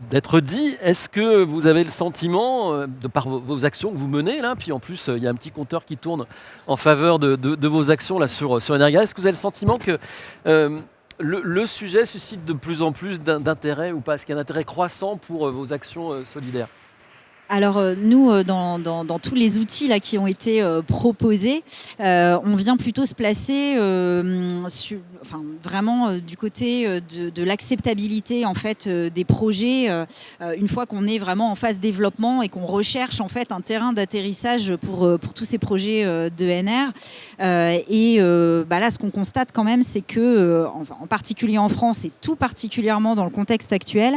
d'être dit, est-ce que vous avez le sentiment, de par vos actions que vous menez, là, puis en plus il y a un petit compteur qui tourne en faveur de vos actions là, sur Energaia, est-ce que vous avez le sentiment que le sujet suscite de plus en plus d'intérêt ou pas? Est-ce qu'il y a un intérêt croissant pour vos actions solidaires? Alors nous, dans tous les outils là, qui ont été proposés, on vient plutôt se placer vraiment du côté de l'acceptabilité en fait, des projets une fois qu'on est vraiment en phase développement et qu'on recherche en fait, un terrain d'atterrissage pour tous ces projets d'ENR. Là, ce qu'on constate quand même, c'est que, en particulier en France et tout particulièrement dans le contexte actuel,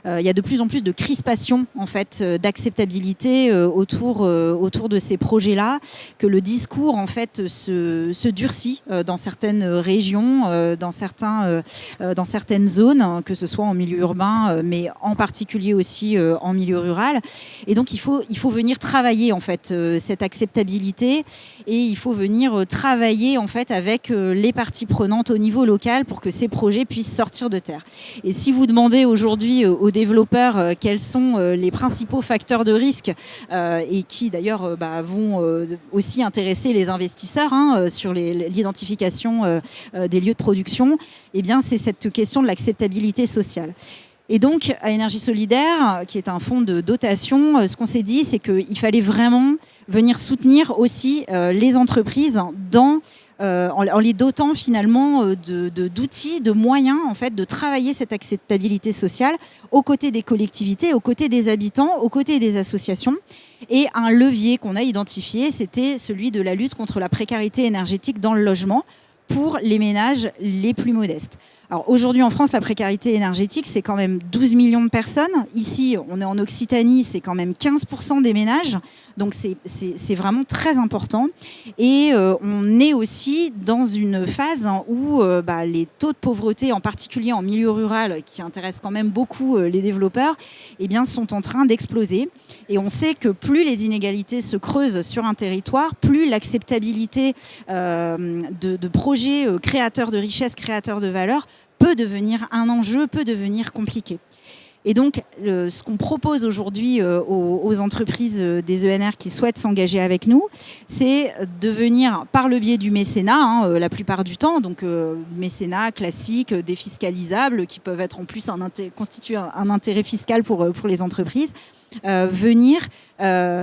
il y a de plus en plus de crispation en fait, d'acceptation d'acceptabilité autour de ces projets-là, que le discours en fait se durcit dans certaines régions, dans certaines zones, que ce soit en milieu urbain, mais en particulier aussi en milieu rural. Et donc il faut venir travailler en fait cette acceptabilité, et il faut venir travailler en fait avec les parties prenantes au niveau local pour que ces projets puissent sortir de terre. Et si vous demandez aujourd'hui aux développeurs quels sont les principaux facteurs de risque et qui d'ailleurs vont aussi intéresser les investisseurs sur l'identification des lieux de production, eh bien c'est cette question de l'acceptabilité sociale. Et donc, à Énergie Solidaire, qui est un fonds de dotation, ce qu'on s'est dit, c'est qu'il fallait vraiment venir soutenir aussi les entreprises en les dotant finalement d'outils, de moyens en fait, de travailler cette acceptabilité sociale aux côtés des collectivités, aux côtés des habitants, aux côtés des associations. Et un levier qu'on a identifié, c'était celui de la lutte contre la précarité énergétique dans le logement pour les ménages les plus modestes. Alors aujourd'hui en France, la précarité énergétique, c'est quand même 12 millions de personnes. Ici, on est en Occitanie, c'est quand même 15% des ménages. Donc c'est vraiment très important. Et on est aussi dans une phase où les taux de pauvreté, en particulier en milieu rural, qui intéressent quand même beaucoup les développeurs, eh bien, sont en train d'exploser. Et on sait que plus les inégalités se creusent sur un territoire, plus l'acceptabilité de projets créateurs de richesse, créateurs de valeur, peut devenir un enjeu, peut devenir compliqué. Et donc, ce qu'on propose aujourd'hui aux entreprises des ENR qui souhaitent s'engager avec nous, c'est de venir par le biais du mécénat, la plupart du temps, donc mécénat classique, défiscalisables, qui peuvent être en plus constituer un intérêt fiscal pour les entreprises, venir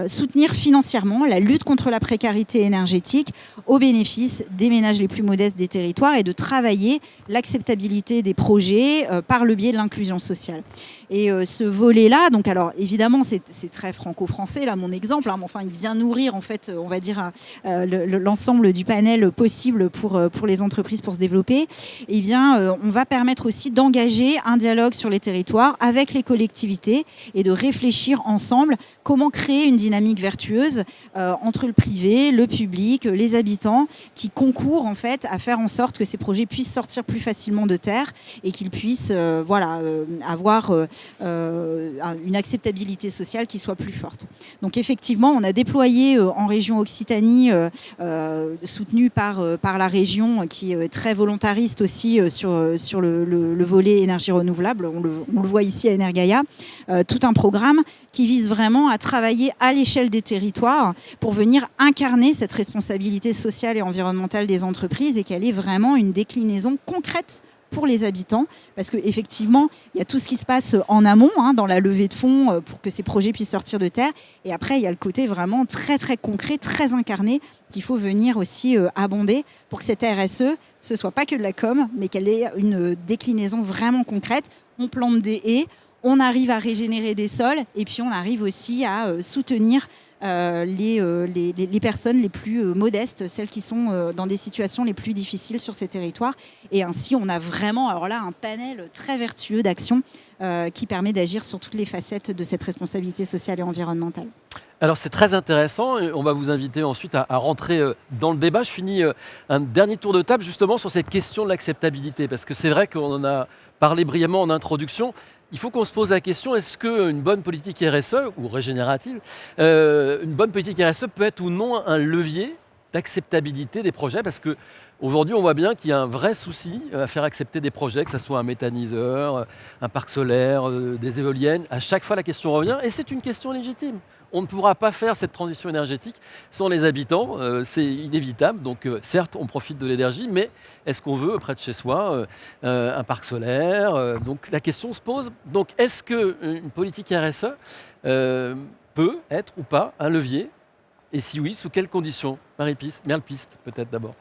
soutenir financièrement la lutte contre la précarité énergétique au bénéfice des ménages les plus modestes des territoires et de travailler l'acceptabilité des projets par le biais de l'inclusion sociale. Et ce volet-là, donc alors évidemment c'est très franco-français là mon exemple, mais enfin il vient nourrir en fait on va dire l'ensemble du panel possible pour les entreprises pour se développer. Eh bien on va permettre aussi d'engager un dialogue sur les territoires avec les collectivités et de réfléchir ensemble comment créer une dynamique vertueuse entre le privé, le public, les habitants qui concourent en fait à faire en sorte que ces projets puissent sortir plus facilement de terre et qu'ils puissent avoir une acceptabilité sociale qui soit plus forte. Donc effectivement, on a déployé en région Occitanie, soutenu par la région qui est très volontariste aussi sur le volet énergie renouvelable, on le voit ici à Energaia, tout un programme qui vise vraiment à travailler à l'échelle des territoires pour venir incarner cette responsabilité sociale et environnementale des entreprises et qu'elle ait vraiment une déclinaison concrète pour les habitants, parce qu'effectivement, il y a tout ce qui se passe en amont, dans la levée de fonds, pour que ces projets puissent sortir de terre. Et après, il y a le côté vraiment très, très concret, très incarné, qu'il faut venir aussi abonder pour que cette RSE, ce ne soit pas que de la com, mais qu'elle ait une déclinaison vraiment concrète. On plante des haies, on arrive à régénérer des sols, et puis on arrive aussi à soutenir les personnes les plus modestes, celles qui sont dans des situations les plus difficiles sur ces territoires. Et ainsi, on a vraiment alors là, un panel très vertueux d'actions qui permet d'agir sur toutes les facettes de cette responsabilité sociale et environnementale. Alors c'est très intéressant, on va vous inviter ensuite à rentrer dans le débat. Je finis un dernier tour de table justement sur cette question de l'acceptabilité, parce que c'est vrai qu'on en a parlé brièvement en introduction. Il faut qu'on se pose la question, est-ce qu'une bonne politique RSE, ou régénérative, une bonne politique RSE peut être ou non un levier d'acceptabilité des projets, parce qu'aujourd'hui on voit bien qu'il y a un vrai souci à faire accepter des projets, que ce soit un méthaniseur, un parc solaire, des éoliennes. À chaque fois la question revient, et c'est une question légitime. On ne pourra pas faire cette transition énergétique sans les habitants, c'est inévitable. Donc certes, on profite de l'énergie, mais est-ce qu'on veut près de chez soi un parc solaire Donc la question se pose. Donc est-ce qu'une politique RSE peut être ou pas un levier? Et si oui, sous quelles conditions? Merle-Piste peut-être d'abord.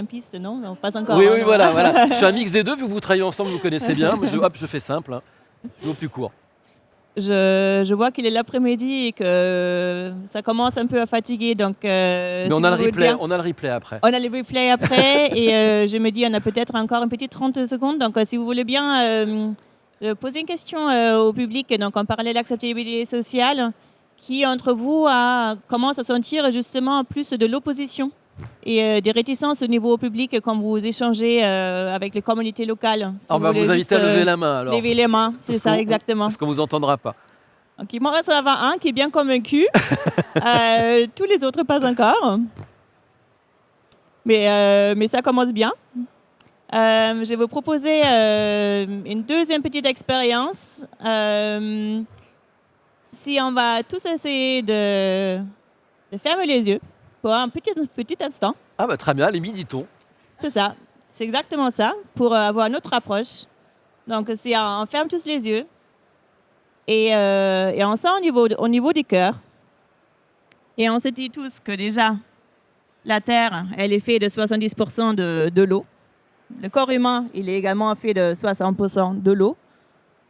Piste, non, pas encore. Oui, voilà. Je suis un mix des deux, vu que vous travaillez ensemble, vous connaissez bien. Je fais simple, je vais au plus court. Je vois qu'il est l'après-midi et que ça commence un peu à fatiguer. Donc, mais on a le replay après. On a le replay après et je me dis on a peut-être encore une petite 30 secondes. Donc si vous voulez bien Je posais une question au public. Donc, on parlait d'acceptabilité sociale. Qui entre vous commence à sentir justement plus de l'opposition et des réticences au niveau public quand vous échangez avec les communautés locales? Si On va voulez vous inviter à juste, lever la main alors. lever les mains, c'est Parce ça qu'on- exactement. Parce qu'on vous entendra pas. Donc, il m'en reste un qui est bien convaincu. Tous les autres, pas encore. Mais ça commence bien. Je vais vous proposer une deuxième petite expérience. Si on va tous essayer de fermer les yeux pour un petit instant. Ah bah très bien, les méditons. C'est ça. C'est exactement ça, pour avoir une autre approche. Donc, on ferme tous les yeux et on sent au niveau du cœur. Et on se dit tous que déjà, la Terre, elle est faite de 70% de l'eau. Le corps humain, il est également fait de 60% de l'eau.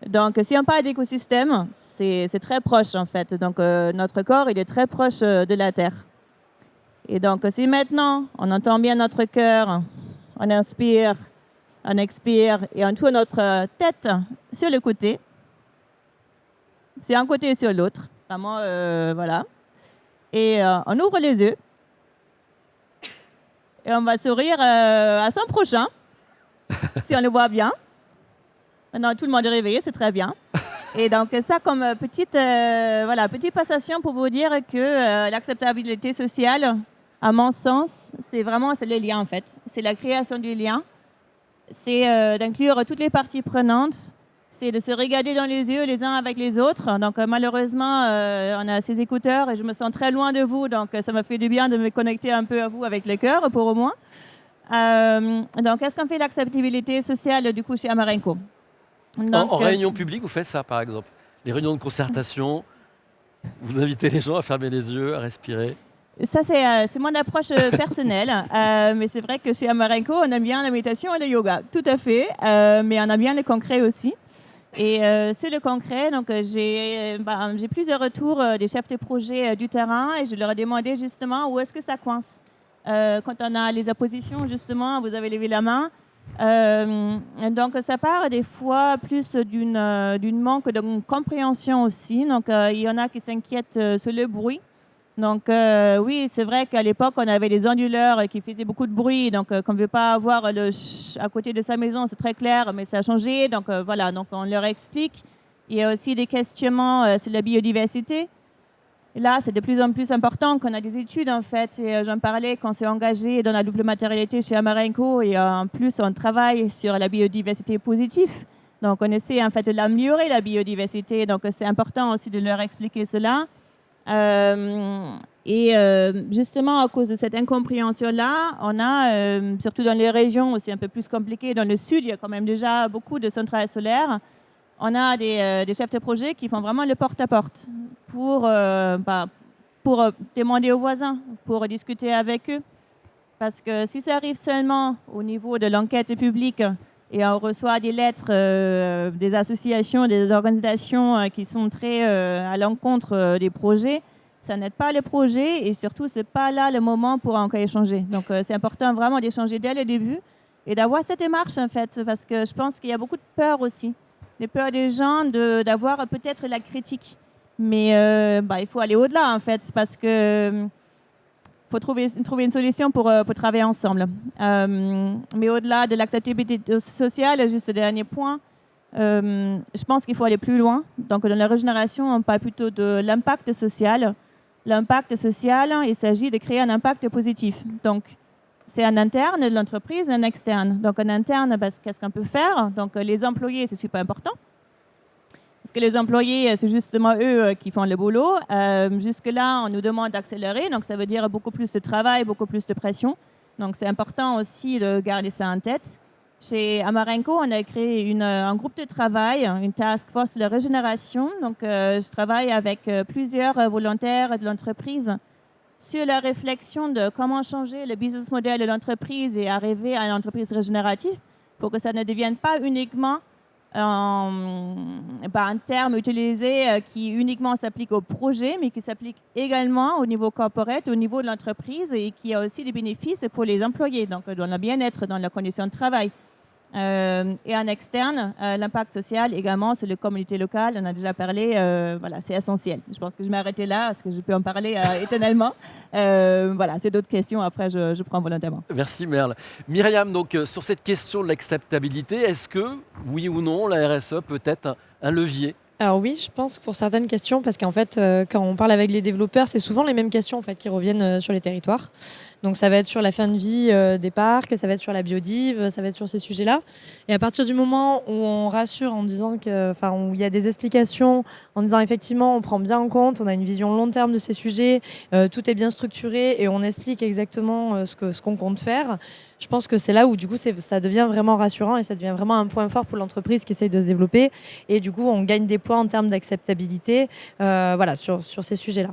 Donc, si on parle d'écosystème, c'est très proche en fait. Donc, notre corps, il est très proche de la Terre. Et donc, si maintenant, on entend bien notre cœur, on inspire, on expire et on tourne notre tête sur le côté, sur un côté et sur l'autre. Vraiment, voilà. Et on ouvre les yeux et on va sourire à son prochain, si on le voit bien. Maintenant, tout le monde est réveillé, c'est très bien. Et donc, ça comme petite passation pour vous dire que l'acceptabilité sociale, à mon sens, c'est le lien, en fait. C'est la création du lien. C'est d'inclure toutes les parties prenantes. C'est de se regarder dans les yeux les uns avec les autres. Donc, malheureusement, on a ces écouteurs et je me sens très loin de vous. Donc, ça m'a fait du bien de me connecter un peu à vous avec le cœur, pour au moins. Donc, est-ce qu'on fait l'acceptabilité sociale, du coup, chez Amarenco? En réunion publique, vous faites ça, par exemple. Les réunions de concertation, vous invitez les gens à fermer les yeux, à respirer. Ça, c'est mon approche personnelle. Mais c'est vrai que chez Amarenco, on aime bien la méditation et le yoga. Tout à fait. Mais on aime bien le concret aussi. Et sur le concret, donc, j'ai plusieurs retours des chefs de projet du terrain et je leur ai demandé justement où est-ce que ça coince. Quand on a les oppositions, justement, vous avez levé la main. Donc, ça part des fois plus d'une manque de compréhension aussi. Donc, il y en a qui s'inquiètent sur le bruit. Donc, oui, c'est vrai qu'à l'époque, on avait des onduleurs qui faisaient beaucoup de bruit. Donc, qu'on ne veut pas avoir le à côté de sa maison, c'est très clair, mais ça a changé. Donc, voilà, donc on leur explique. Il y a aussi des questionnements sur la biodiversité. Et là, c'est de plus en plus important qu'on a des études, en fait. Et j'en parlais quand on s'est engagé dans la double matérialité chez Amarenco. Et en plus, on travaille sur la biodiversité positive. Donc, on essaie, en fait, de l'améliorer, la biodiversité. Donc, c'est important aussi de leur expliquer cela. Justement, à cause de cette incompréhension-là, on a, surtout dans les régions aussi un peu plus compliquées, dans le sud, il y a quand même déjà beaucoup de centrales solaires. On a des chefs de projet qui font vraiment le porte-à-porte pour demander aux voisins, pour discuter avec eux. Parce que si ça arrive seulement au niveau de l'enquête publique et on reçoit des lettres des associations, des organisations qui sont très à l'encontre des projets, ça n'aide pas le projet et surtout, ce n'est pas là le moment pour encore échanger. Donc, c'est important vraiment d'échanger dès le début et d'avoir cette démarche, en fait, parce que je pense qu'il y a beaucoup de peur aussi. Les peurs des gens d'avoir peut-être la critique. Mais il faut aller au-delà, en fait, parce que faut trouver une solution pour travailler ensemble. Mais au-delà de l'acceptabilité sociale, juste le dernier point, je pense qu'il faut aller plus loin. Donc, dans la régénération, on parle plutôt de l'impact social. L'impact social, il s'agit de créer un impact positif. Donc, c'est en interne de l'entreprise, en externe. Donc, en interne, qu'est-ce qu'on peut faire? Donc, les employés, c'est super important. Parce que les employés, c'est justement eux qui font le boulot. Jusque-là, on nous demande d'accélérer. Donc, ça veut dire beaucoup plus de travail, beaucoup plus de pression. Donc, c'est important aussi de garder ça en tête. Chez Amarenco, on a créé un groupe de travail, une task force de régénération. Donc, je travaille avec plusieurs volontaires de l'entreprise sur la réflexion de comment changer le business model de l'entreprise et arriver à une entreprise régénérative pour que ça ne devienne pas uniquement un terme utilisé qui uniquement s'applique au projet, mais qui s'applique également au niveau corporate, au niveau de l'entreprise et qui a aussi des bénéfices pour les employés, donc dans le bien-être, dans la condition de travail. Et en externe, l'impact social également sur les communautés locales, on a déjà parlé, voilà, c'est essentiel. Je pense que je vais m'arrêter là parce que je peux en parler éternellement. Voilà, c'est d'autres questions, après je prends volontairement. Merci Merle. Myriam, donc sur cette question de l'acceptabilité, est-ce que, oui ou non, la RSE peut être un levier? Alors oui, je pense que pour certaines questions, parce qu'en fait, quand on parle avec les développeurs, c'est souvent les mêmes questions en fait, qui reviennent sur les territoires. Donc ça va être sur la fin de vie des parcs, ça va être sur la biodive, ça va être sur ces sujets-là. Et à partir du moment où on rassure en disant que, enfin, où il y a des explications, en disant effectivement on prend bien en compte, on a une vision long terme de ces sujets, tout est bien structuré et on explique exactement ce qu'on compte faire. Je pense que c'est là où du coup ça devient vraiment rassurant et ça devient vraiment un point fort pour l'entreprise qui essaye de se développer. Et du coup on gagne des points en termes d'acceptabilité voilà, sur ces sujets-là.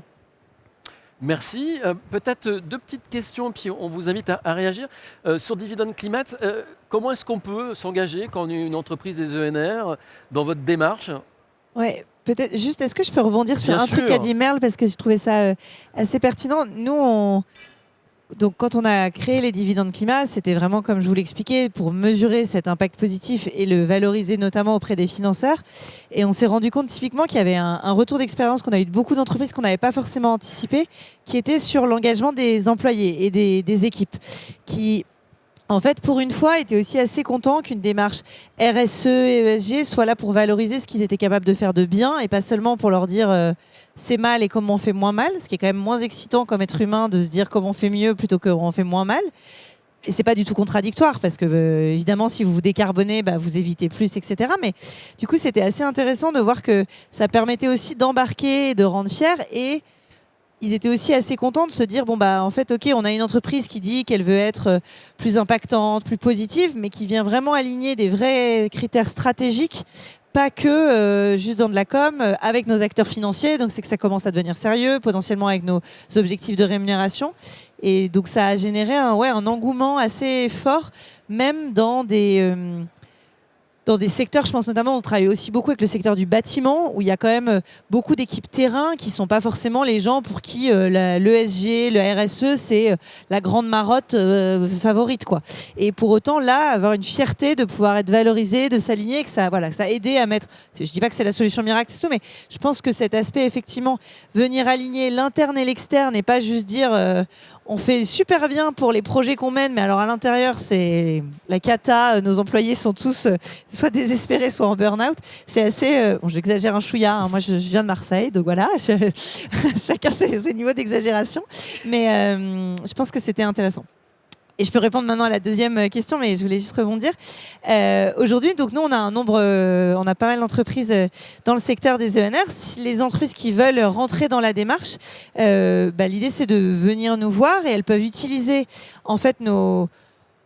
Merci. Peut-être deux petites questions, puis on vous invite à réagir. Sur Dividende Climat, comment est-ce qu'on peut s'engager quand on est une entreprise des ENR dans votre démarche? Ouais, peut-être juste, est-ce que je peux rebondir sur Bien un truc sûr. qu'a dit Merle parce que je trouvais ça assez pertinent. Nous, donc, quand on a créé les dividendes climat, c'était vraiment, comme je vous l'expliquais, pour mesurer cet impact positif et le valoriser notamment auprès des financeurs. Et on s'est rendu compte typiquement qu'il y avait un retour d'expérience qu'on a eu de beaucoup d'entreprises qu'on n'avait pas forcément anticipé, qui était sur l'engagement des employés et des équipes, qui en fait, pour une fois, étaient aussi assez contents qu'une démarche RSE et ESG soit là pour valoriser ce qu'ils étaient capables de faire de bien et pas seulement pour leur dire c'est mal et comment on fait moins mal, ce qui est quand même moins excitant comme être humain de se dire comment on fait mieux plutôt comment on fait moins mal. Et c'est pas du tout contradictoire parce que évidemment si vous vous décarbonez, vous évitez plus, etc. Mais du coup, c'était assez intéressant de voir que ça permettait aussi d'embarquer, et de rendre fiers et ils étaient aussi assez contents de se dire en fait, ok, on a une entreprise qui dit qu'elle veut être plus impactante, plus positive, mais qui vient vraiment aligner des vrais critères stratégiques, pas que juste dans de la com, avec nos acteurs financiers. Donc c'est que ça commence à devenir sérieux, potentiellement avec nos objectifs de rémunération. Et donc ça a généré un engouement assez fort, même dans des secteurs, je pense notamment, on travaille aussi beaucoup avec le secteur du bâtiment, où il y a quand même beaucoup d'équipes terrain qui ne sont pas forcément les gens pour qui l'ESG, le RSE, c'est la grande marotte favorite, quoi. Et pour autant, là, avoir une fierté de pouvoir être valorisé, de s'aligner, que ça a aidé à mettre... Je ne dis pas que c'est la solution miracle, c'est tout, mais je pense que cet aspect, effectivement, venir aligner l'interne et l'externe et pas juste dire... on fait super bien pour les projets qu'on mène, mais alors à l'intérieur, c'est la cata. Nos employés sont tous soit désespérés, soit en burn-out. C'est assez... j'exagère un chouïa. Moi, je viens de Marseille, donc voilà. Chacun ses niveaux d'exagération. Mais je pense que c'était intéressant. Et je peux répondre maintenant à la deuxième question, mais je voulais juste rebondir. Aujourd'hui, donc nous, on a un nombre, on a pas mal d'entreprises dans le secteur des ENR. Si les entreprises qui veulent rentrer dans la démarche, l'idée c'est de venir nous voir et elles peuvent utiliser en fait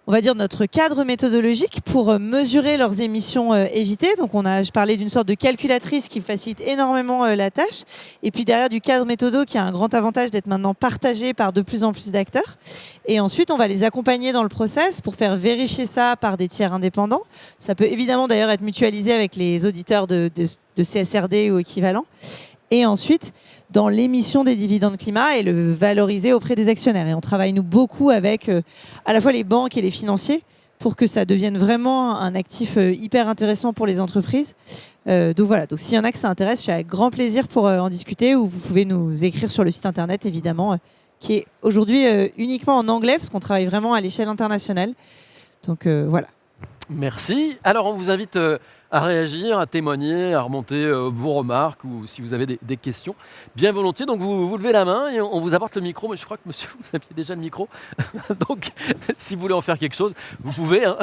on va dire notre cadre méthodologique pour mesurer leurs émissions évitées. Donc je parlais d'une sorte de calculatrice qui facilite énormément la tâche. Et puis derrière du cadre méthodo qui a un grand avantage d'être maintenant partagé par de plus en plus d'acteurs. Et ensuite, on va les accompagner dans le process pour faire vérifier ça par des tiers indépendants. Ça peut évidemment d'ailleurs être mutualisé avec les auditeurs de CSRD ou équivalent. Et ensuite, dans l'émission des dividendes climat et le valoriser auprès des actionnaires. Et on travaille, nous, beaucoup avec à la fois les banques et les financiers pour que ça devienne vraiment un actif hyper intéressant pour les entreprises. Donc voilà, donc s'il y en a que ça intéresse, je suis avec grand plaisir pour en discuter ou vous pouvez nous écrire sur le site internet, évidemment, qui est aujourd'hui uniquement en anglais parce qu'on travaille vraiment à l'échelle internationale. Donc voilà. Merci. Alors, on vous invite à réagir, à témoigner, à remonter vos remarques ou si vous avez des questions, bien volontiers. Donc, vous levez la main et on vous apporte le micro. Mais je crois que monsieur, vous aviez déjà le micro. Donc, si vous voulez en faire quelque chose, vous pouvez. Hein.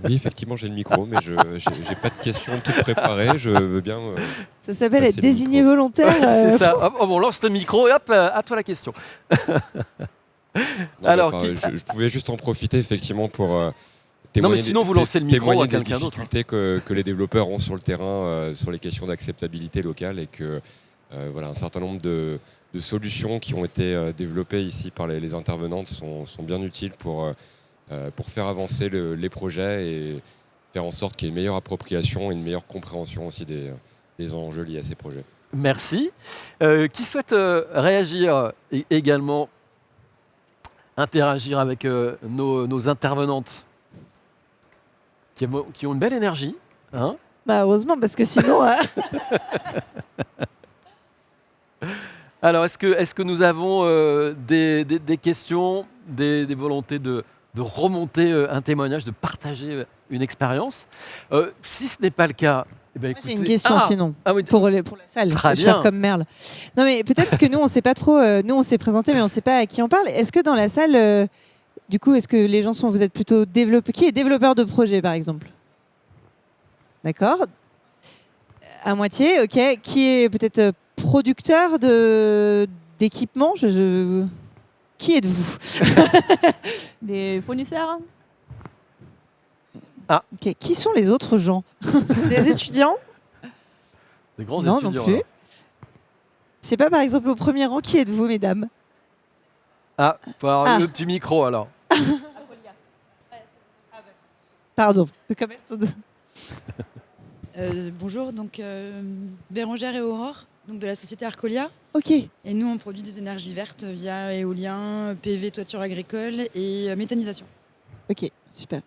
Oui, effectivement, j'ai le micro, mais je n'ai pas de questions toutes préparées. Je veux bien... Ça s'appelle être le désigné micro. volontaire. C'est ça. Hop, on lance le micro et hop, à toi la question. Non, Alors, je pouvais juste en profiter, effectivement, pour... Non, mais sinon, vous lancez le micro témoigner à quelqu'un d'autre. des difficultés que les développeurs ont sur le terrain sur les questions d'acceptabilité locale et que un certain nombre de solutions qui ont été développées ici par les intervenantes sont bien utiles pour faire avancer les projets et faire en sorte qu'il y ait une meilleure appropriation et une meilleure compréhension aussi des enjeux liés à ces projets. Merci. Qui souhaite réagir et également interagir avec nos intervenantes ? qui ont une belle énergie. Hein. Bah, heureusement, parce que sinon. Alors, est-ce que nous avons des questions, des volontés de remonter un témoignage, de partager une expérience Si ce n'est pas le cas, eh ben, Moi, j'ai écoutez... une question sinon. Oui, Pour la salle. Très Je vais faire bien. comme Merle. Non, mais peut-être que nous, on ne sait pas trop. Nous, on s'est présenté, mais on ne sait pas à qui on parle. Est-ce que dans la salle, du coup, est-ce que les gens vous êtes plutôt développeurs? Qui est développeur de projet, par exemple? D'accord. À moitié, ok. Qui est peut-être producteur d'équipements? Qui êtes-vous? Des fournisseurs. Ok. Qui sont les autres gens? Des étudiants. Des grands Non, étudiants. non plus. alors. Je sais pas, par exemple, au premier rang, qui êtes-vous, mesdames? Ah, faut avoir Ah. le petit micro alors. Pardon. C'est comme elles sont deux. Bonjour, donc Bérangère et Aurore, donc de la société Arcolia. Ok. Et nous, on produit des énergies vertes via éolien, PV, toiture agricole et méthanisation. Ok, super.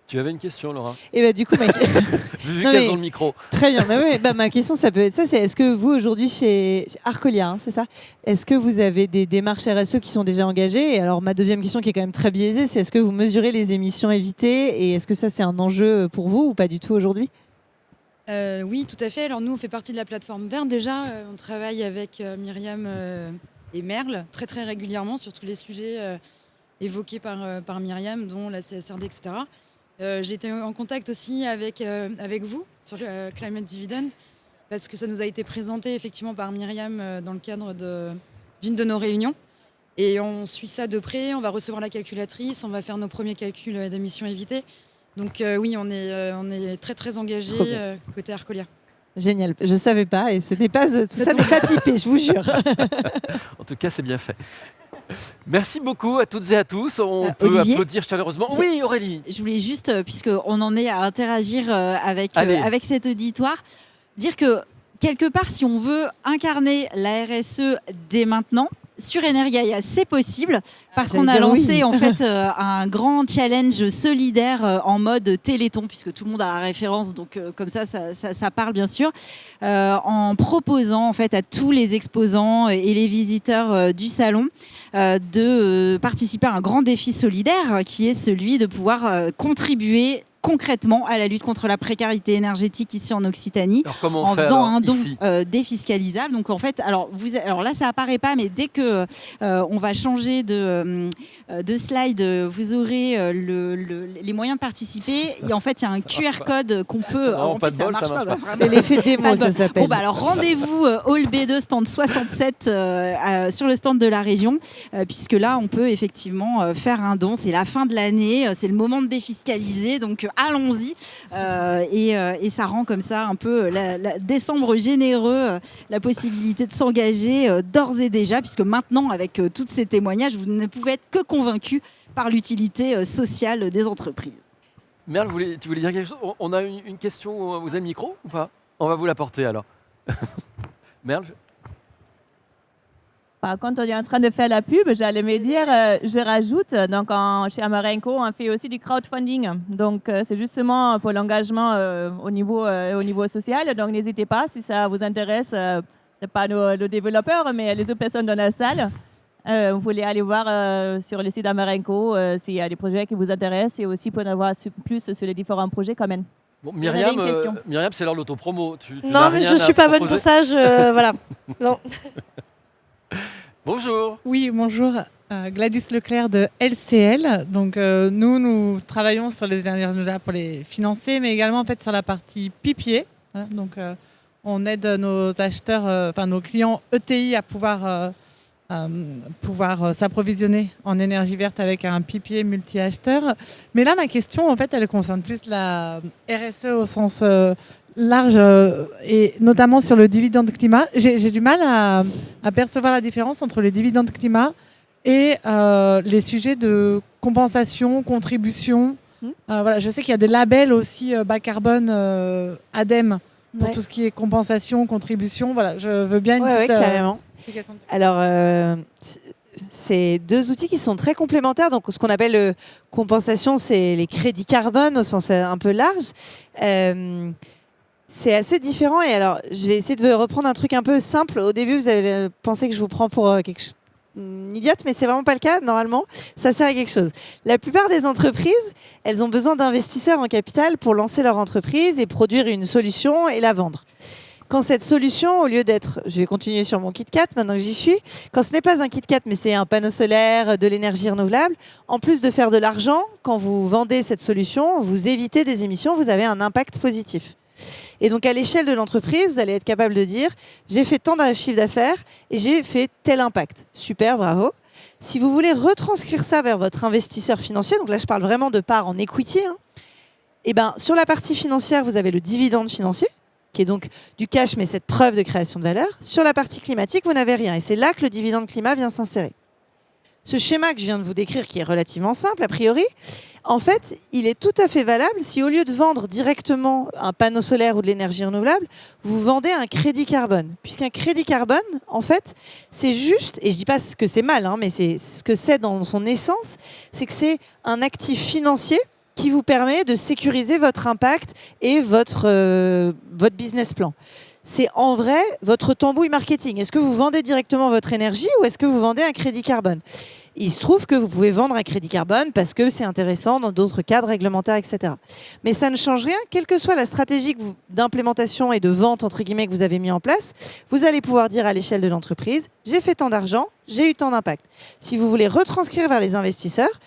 Tu avais une question, Laura? Et bah, du coup, Vu Non, qu'elles mais- ont le micro. très bien. Ma question, ça peut être ça. C'est est-ce que vous, aujourd'hui, chez Arcolia, hein, c'est ça? Est-ce que vous avez des démarches RSE qui sont déjà engagées? Et alors, ma deuxième question, qui est quand même très biaisée, c'est est-ce que vous mesurez les émissions évitées? Et est-ce que ça, c'est un enjeu pour vous ou pas du tout aujourd'hui? Oui, tout à fait. Alors nous, on fait partie de la plateforme verte déjà. On travaille avec Myriam et Merle très très régulièrement sur tous les sujets évoqués par Myriam, dont la CSRD, etc. J'ai été en contact aussi avec vous sur le Climate Dividend, parce que ça nous a été présenté effectivement par Myriam dans le cadre d'une de nos réunions. Et on suit ça de près, on va recevoir la calculatrice, on va faire nos premiers calculs d'émissions évitées. Donc oui, on est très très engagé Trop bien. côté Arcolia. Génial. Je savais pas. Et ce n'est pas, tout ça n'est pas pipé, je vous jure. En tout cas, c'est bien fait. Merci beaucoup à toutes et à tous. On peut Olivier, applaudir chaleureusement. c'est- Oui, Aurélie. Je voulais juste, puisqu'on en est à interagir avec cet auditoire, dire que quelque part, si on veut incarner la RSE dès maintenant, sur Energaia, c'est possible parce j'allais qu'on a dire lancé oui. en fait un grand challenge solidaire en mode Téléthon, puisque tout le monde a la référence, donc comme ça parle bien sûr, en proposant en fait à tous les exposants et les visiteurs du salon de participer à un grand défi solidaire qui est celui de pouvoir contribuer concrètement à la lutte contre la précarité énergétique ici en Occitanie, Alors, comment on en fait faisant alors, un don ici défiscalisable. Donc en fait, alors là ça apparaît pas, mais dès que on va changer de slide, vous aurez les moyens de participer. Et en fait, il y a un QR code qu'on peut. Non, en pas plus, de bol, ça marche pas. C'est l'effet démo, Pas de ça bol. s'appelle. Bon, bah alors rendez-vous Hall B2 stand 67 sur le stand de la région, puisque là on peut effectivement faire un don. C'est la fin de l'année, c'est le moment de défiscaliser, donc allons-y. Et ça rend comme ça un peu décembre généreux, la possibilité de s'engager d'ores et déjà, puisque maintenant avec tous ces témoignages, vous ne pouvez être que convaincus par l'utilité sociale des entreprises. Merle, tu voulais dire quelque chose? On a une question. Vous avez le micro ou pas? On va vous l'apporter alors. Merle? Quand on est en train de faire la pub, j'allais me dire, je rajoute, donc chez Amarenco, on fait aussi du crowdfunding. Donc c'est justement pour l'engagement au niveau social. Donc n'hésitez pas, si ça vous intéresse, pas nos développeurs, mais les autres personnes dans la salle. Vous pouvez aller voir sur le site d'Amarenco s'il y a des projets qui vous intéressent et aussi pour en avoir plus sur les différents projets quand même. Bon, y en avait une question. Myriam, c'est l'heure de l'autopromo. Tu Non, n'as mais rien je à suis pas bonne proposer pour ça. Voilà. Non. Bonjour. Oui, bonjour. Gladys Leclerc de LCL. Donc, nous travaillons sur les énergies renouvelables pour les financer, mais également en fait sur la partie pipier. Voilà, donc, on aide nos acheteurs, nos clients ETI à pouvoir s'approvisionner en énergie verte avec un pipier multi-acheteur. Mais là, ma question, en fait, elle concerne plus la RSE au sens large et notamment sur le dividende climat. J'ai du mal à percevoir la différence entre les dividendes climat et les sujets de compensation, contribution. Voilà, je sais qu'il y a des labels aussi bas carbone ADEME pour tout ce qui est compensation, contribution. Voilà, je veux bien une petite carrément. explication. Alors, C'est deux outils qui sont très complémentaires. Donc, ce qu'on appelle compensation, c'est les crédits carbone au sens un peu large. C'est assez différent. Et alors, je vais essayer de reprendre un truc un peu simple. Au début, vous avez pensé que je vous prends pour une idiote, mais c'est vraiment pas le cas. Normalement, ça sert à quelque chose. La plupart des entreprises, elles ont besoin d'investisseurs en capital pour lancer leur entreprise et produire une solution et la vendre. Quand cette solution, au lieu d'être, je vais continuer sur mon KitKat maintenant que j'y suis, quand ce n'est pas un KitKat mais c'est un panneau solaire, de l'énergie renouvelable, en plus de faire de l'argent, quand vous vendez cette solution, vous évitez des émissions, vous avez un impact positif. Et donc à l'échelle de l'entreprise, vous allez être capable de dire j'ai fait tant de chiffre d'affaires et j'ai fait tel impact. Super, bravo. Si vous voulez retranscrire ça vers votre investisseur financier, donc là je parle vraiment de part en equity, et ben, sur la partie financière, vous avez le dividende financier, qui est donc du cash, mais cette preuve de création de valeur. Sur la partie climatique, vous n'avez rien. Et c'est là que le dividende climat vient s'insérer. Ce schéma que je viens de vous décrire, qui est relativement simple a priori, en fait, il est tout à fait valable si au lieu de vendre directement un panneau solaire ou de l'énergie renouvelable, vous vendez un crédit carbone. Puisqu'un crédit carbone, en fait, c'est juste, et je ne dis pas que c'est mal, mais c'est ce que c'est dans son essence, c'est que c'est un actif financier qui vous permet de sécuriser votre impact et votre business plan. C'est en vrai votre tambouille marketing. Est-ce que vous vendez directement votre énergie ou est-ce que vous vendez un crédit carbone ? Il se trouve que vous pouvez vendre un crédit carbone parce que c'est intéressant dans d'autres cadres réglementaires, etc. Mais ça ne change rien, quelle que soit la stratégie d'implémentation et de vente, entre guillemets, que vous avez mis en place, vous allez pouvoir dire à l'échelle de l'entreprise, j'ai fait tant d'argent, j'ai eu tant d'impact. Si vous voulez retranscrire vers les investisseurs,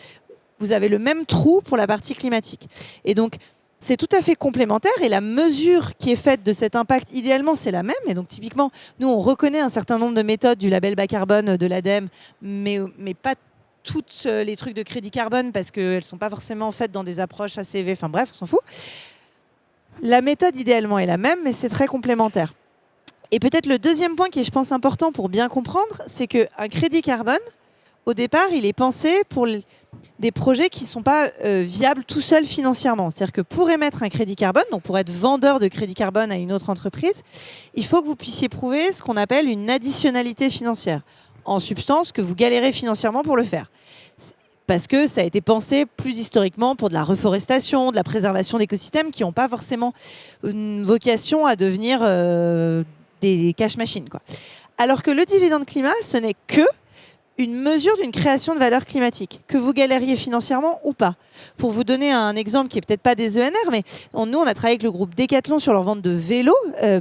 vous avez le même trou pour la partie climatique. Et donc, c'est tout à fait complémentaire et la mesure qui est faite de cet impact, idéalement, c'est la même. Et donc, typiquement, nous, on reconnaît un certain nombre de méthodes du label bas carbone de l'ADEME, mais pas toutes les trucs de crédit carbone parce qu'elles ne sont pas forcément faites dans des approches ACV. Enfin bref, on s'en fout. La méthode, idéalement, est la même, mais c'est très complémentaire. Et peut-être le deuxième point qui est, je pense, important pour bien comprendre, c'est qu'un crédit carbone, au départ, il est pensé pour des projets qui ne sont pas viables tout seuls financièrement. C'est-à-dire que pour émettre un crédit carbone, donc pour être vendeur de crédit carbone à une autre entreprise, il faut que vous puissiez prouver ce qu'on appelle une additionnalité financière. En substance, que vous galérez financièrement pour le faire. Parce que ça a été pensé plus historiquement pour de la reforestation, de la préservation d'écosystèmes qui n'ont pas forcément une vocation à devenir des cash machines, quoi. Alors que le dividende climat, ce n'est que une mesure d'une création de valeur climatique, que vous galériez financièrement ou pas. Pour vous donner un exemple qui n'est peut-être pas des ENR, mais nous, on a travaillé avec le groupe Decathlon sur leur vente de vélos,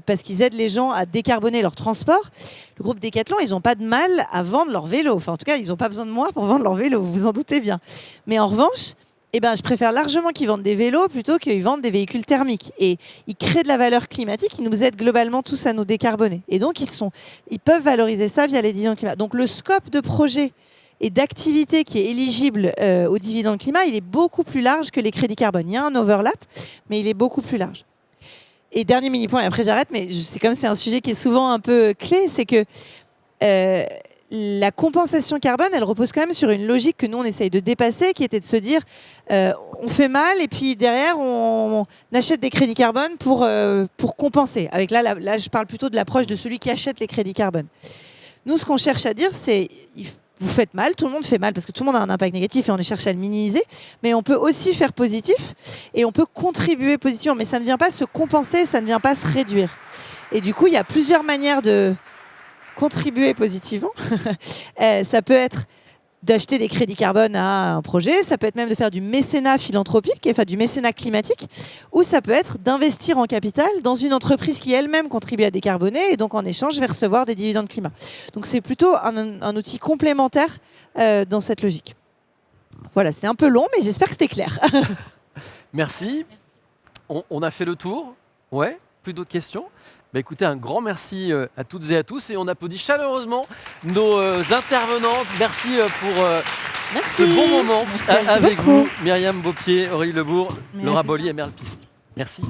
parce qu'ils aident les gens à décarboner leur transport. Le groupe Decathlon, ils n'ont pas de mal à vendre leur vélo. Enfin, en tout cas, ils n'ont pas besoin de moi pour vendre leur vélo, vous vous en doutez bien. Mais en revanche, je préfère largement qu'ils vendent des vélos plutôt qu'ils vendent des véhicules thermiques. Et ils créent de la valeur climatique, ils nous aident globalement tous à nous décarboner. Et donc, ils peuvent valoriser ça via les dividendes climat. Donc, le scope de projet et d'activité qui est éligible au dividende climat, il est beaucoup plus large que les crédits carbone. Il y a un overlap, mais il est beaucoup plus large. Et dernier mini-point, et après j'arrête, mais c'est comme c'est un sujet qui est souvent un peu clé, c'est que la compensation carbone, elle repose quand même sur une logique que nous, on essaye de dépasser, qui était de se dire, on fait mal, et puis derrière, on achète des crédits carbone pour compenser. Avec là, je parle plutôt de l'approche de celui qui achète les crédits carbone. Nous, ce qu'on cherche à dire, c'est, vous faites mal, tout le monde fait mal, parce que tout le monde a un impact négatif, et on cherche à le minimiser, mais on peut aussi faire positif, et on peut contribuer positivement, mais ça ne vient pas se compenser, ça ne vient pas se réduire. Et du coup, il y a plusieurs manières de contribuer positivement. Ça peut être d'acheter des crédits carbone à un projet, ça peut être même de faire du mécénat philanthropique, enfin du mécénat climatique, ou ça peut être d'investir en capital dans une entreprise qui elle-même contribue à décarboner et donc en échange va recevoir des dividendes climat. Donc c'est plutôt un outil complémentaire dans cette logique. Voilà, c'était un peu long, mais j'espère que c'était clair. Merci. On a fait le tour. Ouais, plus d'autres questions ? Écoutez, un grand merci à toutes et à tous et on applaudit chaleureusement nos intervenantes. Merci pour ce bon moment avec vous, Myriam Beaupier, Aurélie Lebourg, Laura Bollier et Merle Piston. Merci.